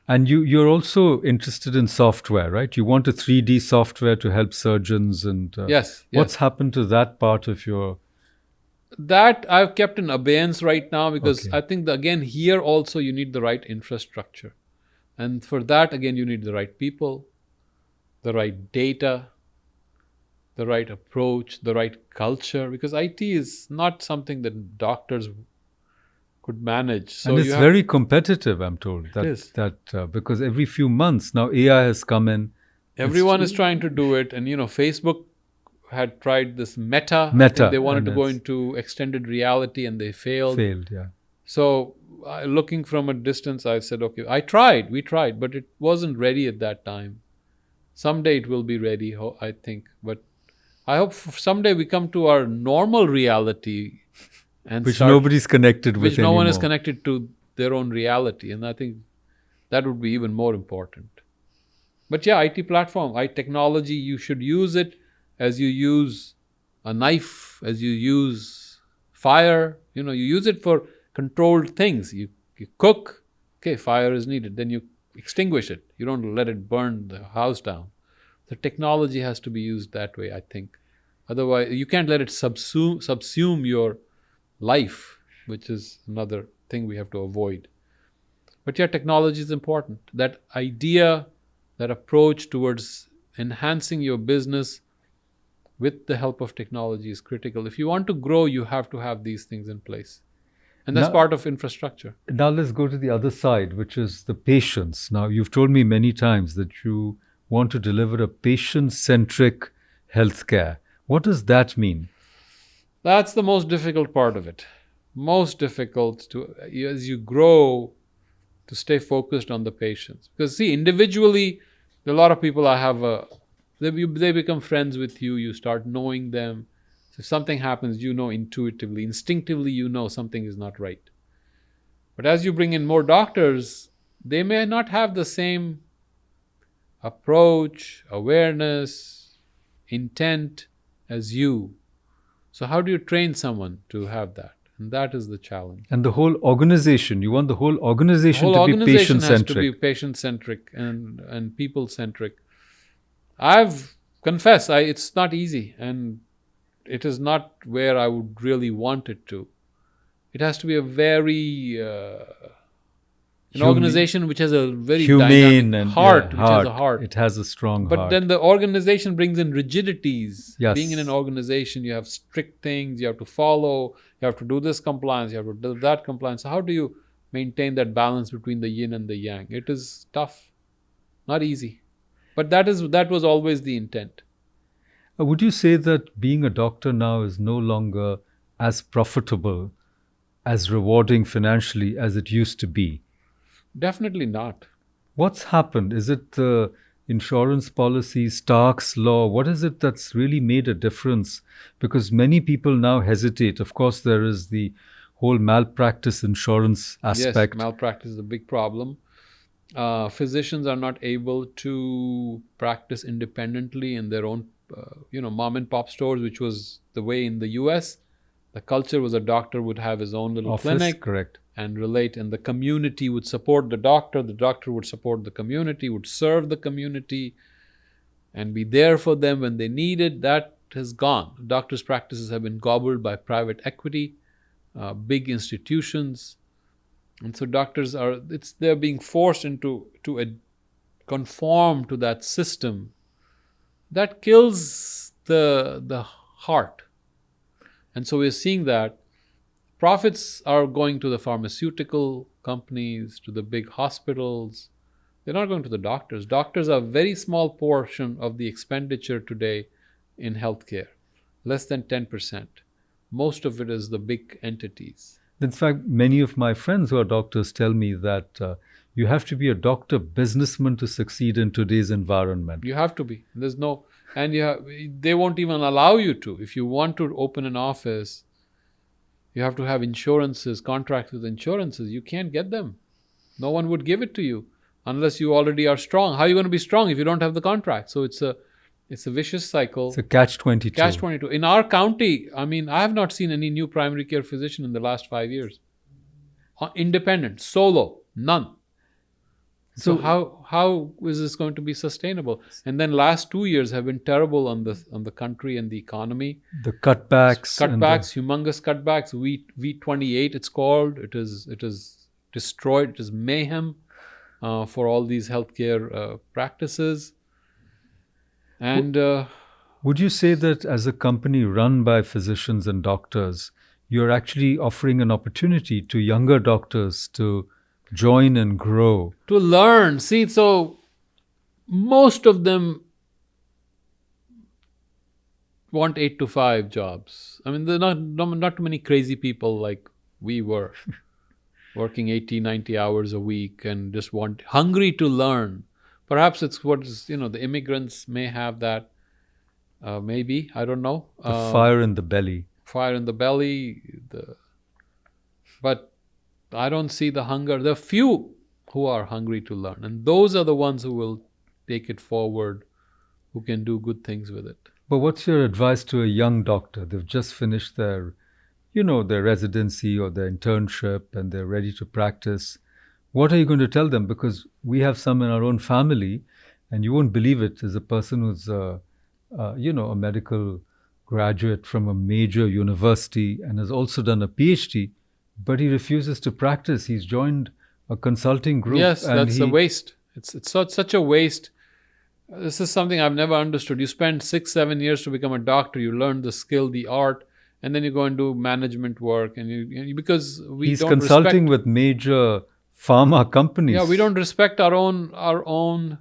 And you're also interested in software, right? You want a 3D software to help surgeons and yes. What's happened to that part of your... That I've kept in abeyance right now because I think, again, here also you need the right infrastructure. And for that, again, you need the right people, the right data, the right approach, the right culture, because IT is not something that doctors could manage. So And it's you have, very competitive, I'm told. it is. Because every few months now AI has come in. Everyone is trying to do it, and Facebook had tried this Meta. I think Meta, they wanted and to go it's into extended reality, and they failed. failed. Yeah. So, looking from a distance, I said, okay, we tried, but it wasn't ready at that time. Someday it will be ready, I think. But I hope someday we come to our normal reality and Which nobody's connected with which no anymore. one is connected to their own reality. And I think that would be even more important. But yeah, IT platform, technology, you should use it as you use a knife, as you use fire. You use it for controlled things. You cook, okay, fire is needed. Then you extinguish it. You don't let it burn the house down. The technology has to be used that way, I think. Otherwise, you can't let it subsume your life, which is another thing we have to avoid. But yeah, technology is important. That idea, that approach towards enhancing your business with the help of technology is critical. If you want to grow, you have to have these things in place. And that's part of infrastructure. Now let's go to the other side, which is the patients. Now, you've told me many times that you want to deliver a patient-centric healthcare. What does that mean? That's the most difficult part of it. Most difficult as you grow, to stay focused on the patients. Because see, individually, a lot of people they become friends with you. You start knowing them. So if something happens, intuitively, instinctively, something is not right. But as you bring in more doctors, they may not have the same approach, awareness, intent as you. So how do you train someone to have that? And that is the challenge. And the whole organization, you want the whole organization to be patient-centric. Has to be patient-centric and people-centric. I've confessed, it's not easy, and it is not where I would really want it to. It has to be a very an organization which has a very humane dynamic and heart, which has a heart. It has a strong But heart. then the organization brings in rigidities. Yes. Being in an organization, you have strict things you have to follow. You have to do this compliance. You have to do that compliance. So how do you maintain that balance between the yin and the yang? It is tough, not easy. But that was always the intent. Would you say that being a doctor now is no longer as profitable, as rewarding financially as it used to be? Definitely not. What's happened? Is it the insurance policy, Stark's law? What is it that's really made a difference? Because many people now hesitate. Of course, there is the whole malpractice insurance aspect. Yes, malpractice is a big problem. Physicians are not able to practice independently in their own, mom and pop stores, which was the way in the US. The culture was a doctor would have his own little clinic. Correct. And relate, and the community would support the doctor would support the community, would serve the community and be there for them when they need it. That has gone. Doctors' practices have been gobbled by private equity, big institutions, and so doctors they're being forced to conform to that system. That kills the heart. And so we're seeing that profits are going to the pharmaceutical companies, to the big hospitals. They're not going to the doctors. Doctors are a very small portion of the expenditure today in healthcare, less than 10%. Most of it is the big entities. In fact, many of my friends who are doctors tell me that you have to be a doctor businessman to succeed in today's environment. You have to be. They won't even allow you to. If you want to open an office, you have to have insurances, contracts with insurances. You can't get them. No one would give it to you unless you already are strong. How are you going to be strong if you don't have the contract? So it's a vicious cycle. It's a catch-22. Catch-22. In our county, I have not seen any new primary care physician in the last 5 years. Independent, solo, none. So how is this going to be sustainable? And then last 2 years have been terrible on the country and the economy. The cutbacks, humongous cutbacks. V28 it's called. It is destroyed. It is mayhem for all these healthcare practices. And Would you say that as a company run by physicians and doctors, you're actually offering an opportunity to younger doctors to join and grow? To learn. See, so most of them want 8 to 5 jobs. I mean, there are not too many crazy people like we were, working 80, 90 hours a week and just hungry to learn. Perhaps it's the immigrants may have that, maybe, I don't know. The fire in the belly. Fire in the belly, but I don't see the hunger. There are few who are hungry to learn, and those are the ones who will take it forward, who can do good things with it. But what's your advice to a young doctor? They've just finished their residency or their internship and they're ready to practice. What are you going to tell them? Because we have some in our own family, and you won't believe it, as a person who's a medical graduate from a major university and has also done a Ph.D., but he refuses to practice. He's joined a consulting group. Yes, that's a waste. It's such a waste. This is something I've never understood. You spend 6-7 years to become a doctor. You learn the skill, the art, and then you go and do management work. Because he's consulting with major pharma companies. Yeah, we don't respect our own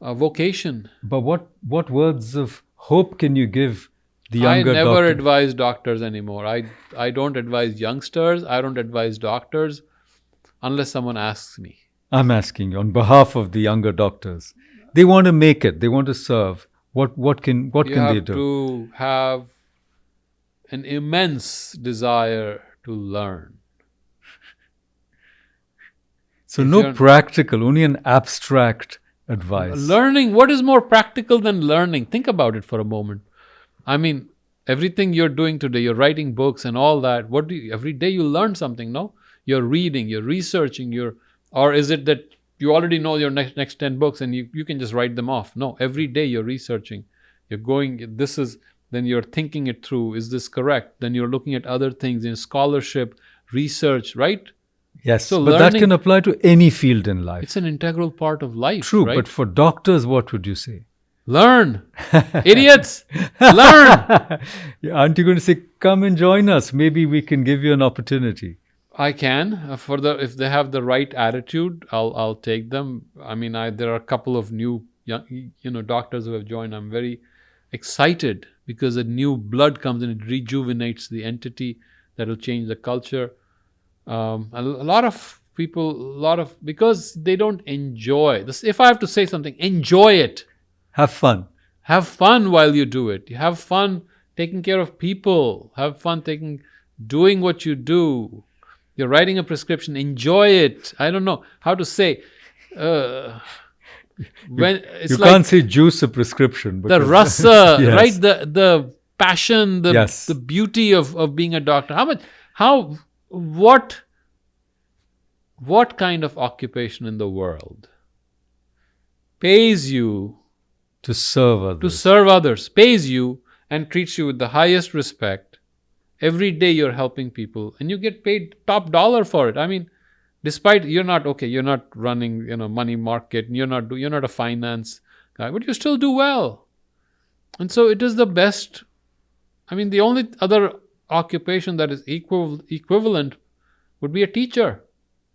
vocation. But what words of hope can you give the younger doctor? I never advise doctors anymore. I don't advise youngsters. I don't advise doctors unless someone asks me. I'm asking you on behalf of the younger doctors. They want to make it. They want to serve. What can they do? You have to have an immense desire to learn. So no practical, only an abstract advice. Learning, what is more practical than learning? Think about it for a moment. I mean, everything you're doing today, you're writing books and all that. Every day you learn something, no? You're reading, you're researching, or is it that you already know your next 10 books and you can just write them off? No, every day you're researching. Then you're thinking it through. Is this correct? Then you're looking at other things in scholarship, research, right? Yes, so but that can apply to any field in life. It's an integral part of life. True, right? But for doctors, what would you say? Learn. Idiots, learn. Aren't you going to say, come and join us? Maybe we can give you an opportunity. I can. If they have the right attitude, I'll take them. I mean, there are a couple of new young, doctors who have joined. I'm very excited because a new blood comes and it rejuvenates the entity that will change the culture. A lot of people, because they don't enjoy this. If I have to say something, enjoy it. Have fun. Have fun while you do it. You have fun taking care of people. Have fun doing what you do. You're writing a prescription. Enjoy it. I don't know how to say. You can't say juice a prescription. The rasa, yes. Right? The passion, the beauty of being a doctor. What kind of occupation in the world pays you to serve others? Pays you and treats you with the highest respect. Every day you're helping people and you get paid top dollar for it. I mean, despite you're not running, money market, and you're not a finance guy, but you still do well. And so it is the best. I mean, the only other occupation that is equivalent would be a teacher,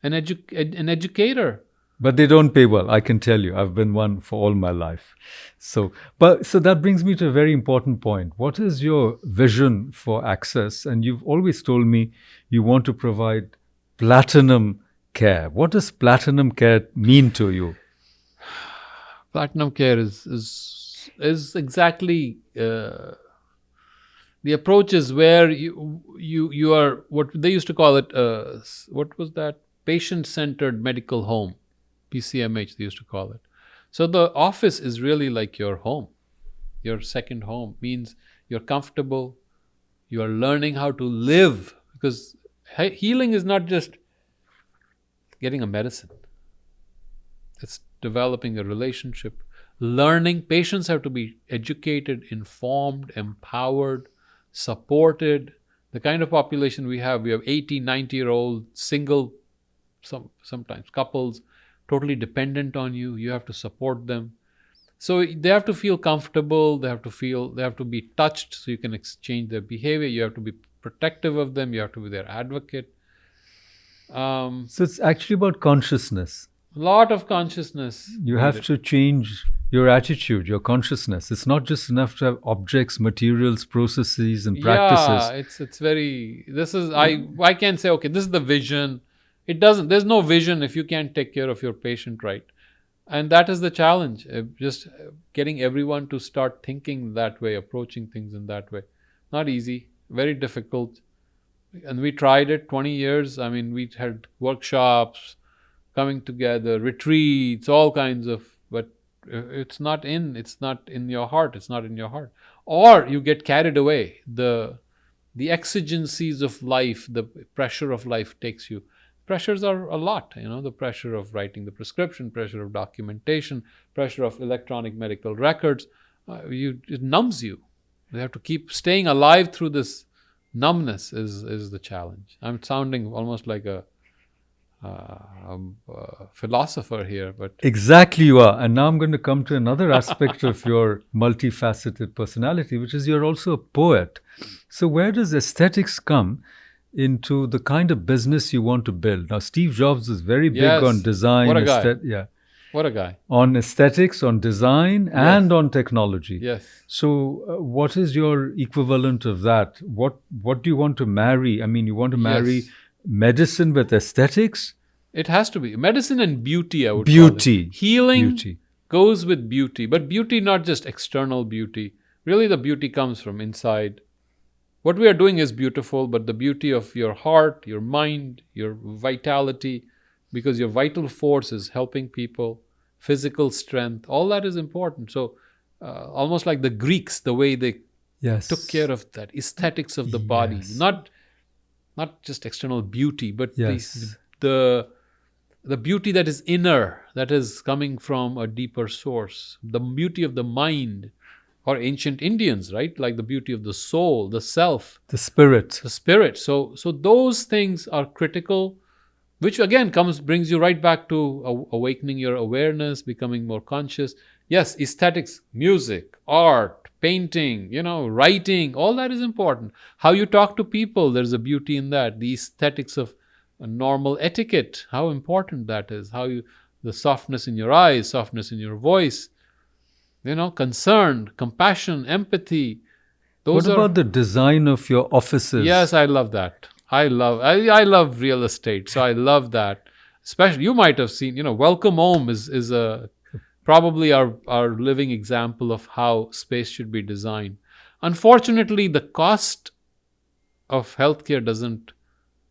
an educator. But they don't pay well, I can tell you. I've been one for all my life. So that brings me to a very important point. What is your vision for access? And you've always told me you want to provide platinum care. What does platinum care mean to you? Platinum care is exactly the approach is where you are what they used to call it. What was that? Patient-centered medical home. PCMH, they used to call it. So the office is really like your home. Your second home means you're comfortable. You are learning how to live, because healing is not just getting a medicine. It's developing a relationship. Learning. Patients have to be educated, informed, empowered, supported. The kind of population we have 80, 90-year-old single, sometimes couples, totally dependent on you. You have to support them. So they have to feel comfortable. They have to be touched so you can exchange their behavior. You have to be protective of them. You have to be their advocate. So it's actually about consciousness. A lot of consciousness. You have to change your attitude, your consciousness. It's not just enough to have objects, materials, processes, and practices. Yeah, it's very. This is I can't say, okay, this is the vision. It doesn't. There's no vision if you can't take care of your patient right, and that is the challenge. Just getting everyone to start thinking that way, approaching things in that way. Not easy. Very difficult. And we tried it 20 years. I mean, we had workshops, coming together, retreats, all kinds of, but it's not in your heart. It's not in your heart. Or you get carried away. The exigencies of life, the pressure of life takes you. Pressures are a lot, the pressure of writing the prescription, pressure of documentation, pressure of electronic medical records. It numbs you. You have to keep staying alive through this numbness is the challenge. I'm sounding almost like a philosopher here, but exactly you are. And now I'm going to come to another aspect of your multifaceted personality, which is you're also a poet. So where does aesthetics come into the kind of business you want to build? Now, Steve Jobs is very big on design. What a guy. Yeah. What a guy. On aesthetics, on design, and on technology. Yes. So what is your equivalent of that? What do you want to marry? I mean, you want to marry medicine with aesthetics? It has to be. Medicine and beauty, I would beauty. call it. Healing goes with beauty. But beauty, not just external beauty. Really, the beauty comes from inside. What we are doing is beautiful, but the beauty of your heart, your mind, your vitality, because your vital force is helping people, physical strength, all that is important. So almost like the Greeks, the way they took care of that, aesthetics of the body, not just external beauty, but the beauty that is inner, that is coming from a deeper source, the beauty of the mind, or ancient Indians, right? Like the beauty of the soul, the self. The spirit. The spirit. So those things are critical, which again brings you right back to awakening your awareness, becoming more conscious. Yes, aesthetics, music, art, painting, writing, all that is important. How you talk to people, there's a beauty in that. The aesthetics of a normal etiquette, how important that is. The softness in your eyes, softness in your voice, concern, compassion, empathy. What about the design of your offices? Yes, I love that. I love real estate, so I love that. Especially, you might have seen, Welcome Home is probably our living example of how space should be designed. Unfortunately, the cost of healthcare doesn't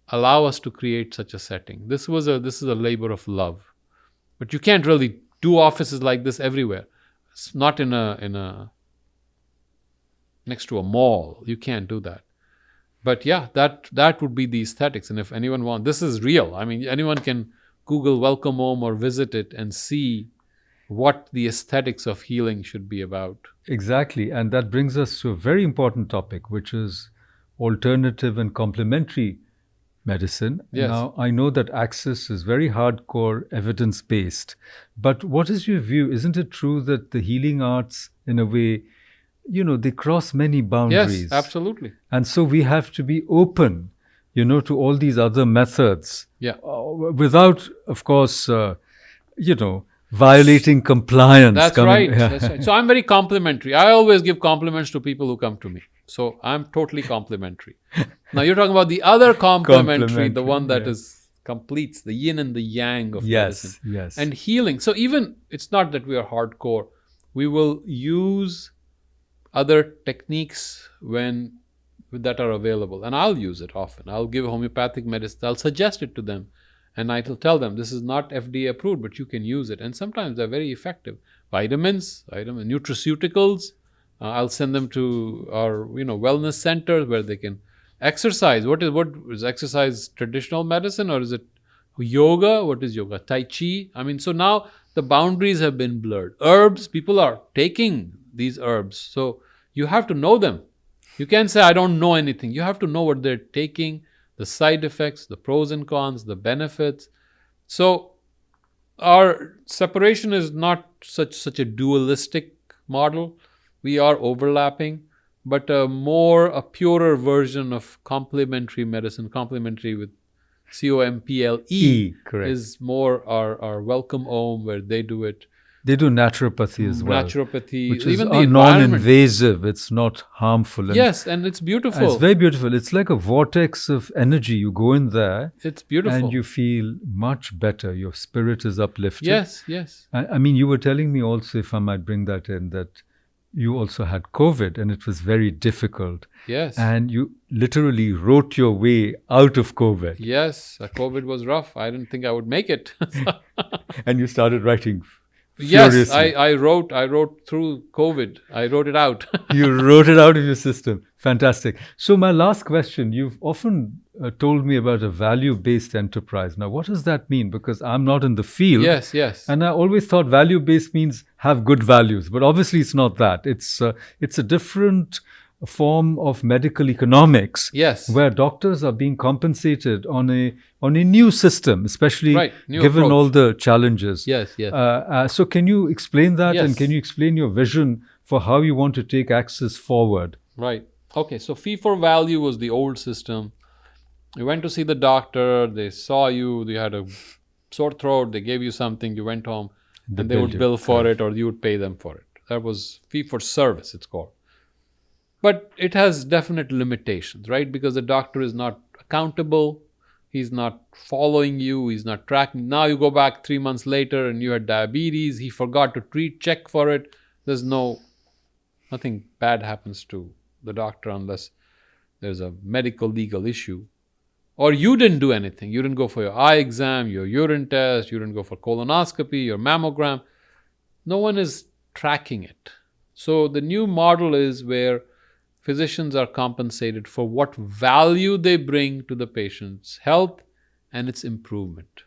allow us to create such a setting. This is a labor of love, but you can't really do offices like this everywhere. It's not in a next to a mall. You can't do that. But yeah, that would be the aesthetics. And if anyone wants, this is real. I mean, anyone can Google Welcome Home or visit it and see what the aesthetics of healing should be about. Exactly. And that brings us to a very important topic, which is alternative and complementary medicine. Yes. Now, I know that Access is very hardcore evidence-based. But what is your view? Isn't it true that the healing arts, in a way, they cross many boundaries? Yes, absolutely. And so we have to be open, to all these other methods. Yeah. Without, of course, violating compliance. That's right. That's right. So I'm very complimentary. I always give compliments to people who come to me. So I'm totally complimentary. Now you're talking about the other complementary, the one that completes the yin and the yang of medicine. Yes. And healing. So even, it's not that we are hardcore. We will use other techniques that are available. And I'll use it often. I'll give homeopathic medicine. I'll suggest it to them. And I'll tell them, this is not FDA approved, but you can use it. And sometimes they're very effective. Vitamins, nutraceuticals. I'll send them to our, wellness centers where they can exercise. What is exercise? Traditional medicine, or is it yoga? What is yoga? Tai Chi? I mean, so now the boundaries have been blurred. Herbs, people are taking these herbs. So you have to know them. You can't say, I don't know anything. You have to know what they're taking, the side effects, the pros and cons, the benefits. So Our separation is not such a dualistic model. We are overlapping, but a purer version of complementary medicine, complementary with COMPLE, Correct. is more our welcome home, where they do it. They do naturopathy as well, Naturopathy, which is even the environment. non-invasive. It's not harmful. And Yes, and it's it's beautiful. very beautiful. It's like a vortex of energy. You go in there It's beautiful. and you feel much better. Your spirit is uplifted. Yes, yes. I mean, you were telling me also, if I might bring that in, that you also had COVID and it was very difficult. Yes. And you literally wrote your way out of COVID. Yes, COVID was rough. I didn't think I would make it. And you started writing Yes, furiously. I wrote through COVID. I wrote it out. You wrote it out of your system. Fantastic. So my last question, you've often told me about a value-based enterprise. Now, what does that mean? Because I'm not in the field. Yes, yes. And I always thought value-based means have good values, but obviously it's not that. It's a different form of medical economics. Yes. Where doctors are being compensated on a new system, especially Right, new given approach. all the challenges. Yes, yes. So can you explain that, Yes. and can you explain your vision for how you want to take Access forward? Right. Okay, so fee for value was the old system. You went to see the doctor, they saw you, you had a sore throat, they gave you something, you went home, and they would billed you. bill for it, or you would pay them for it. That was fee for service, it's called. But it has definite limitations, right? Because the doctor is not accountable, he's not following you, he's not tracking. Now you go back 3 months later and you had diabetes, he forgot to check for it. There's nothing bad happens to the doctor unless there's a medical legal issue. Or you didn't do anything. You didn't go for your eye exam, your urine test, you didn't go for colonoscopy, your mammogram. No one is tracking it. So the new model is where physicians are compensated for what value they bring to the patient's health and its improvement.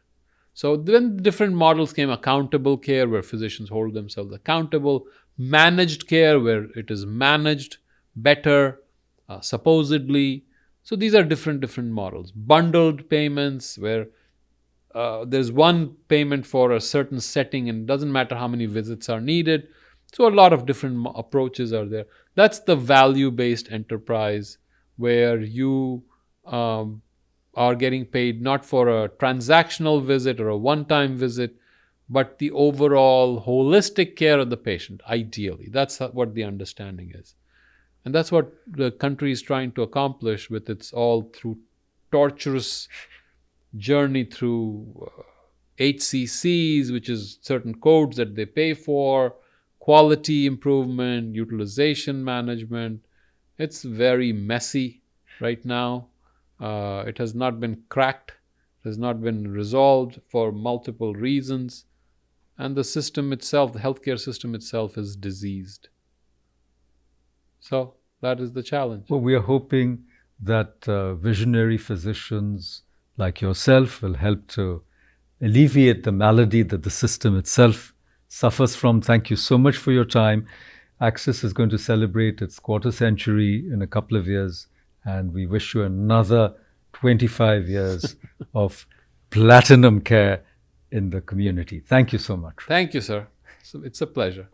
So then different models came: accountable care, where physicians hold themselves accountable; managed care, where it is managed better, supposedly. So these are different models. Bundled payments, where there's one payment for a certain setting and it doesn't matter how many visits are needed. So a lot of different approaches are there. That's the value-based enterprise, where you are getting paid not for a transactional visit or a one-time visit, but the overall holistic care of the patient, ideally. That's what the understanding is. And that's what the country is trying to accomplish with its all through torturous journey through HCCs, which is certain codes that they pay for, quality improvement, utilization management. It's very messy right now. It has not been cracked. It has not been resolved for multiple reasons. And the system itself, the healthcare system itself, is diseased. So that is the challenge. Well, we are hoping that visionary physicians like yourself will help to alleviate the malady that the system itself suffers from. Thank you so much for your time. Access is going to celebrate its quarter century in a couple of years, and we wish you another 25 years of platinum care in the community. Thank you so much. Thank you, sir. It's a pleasure.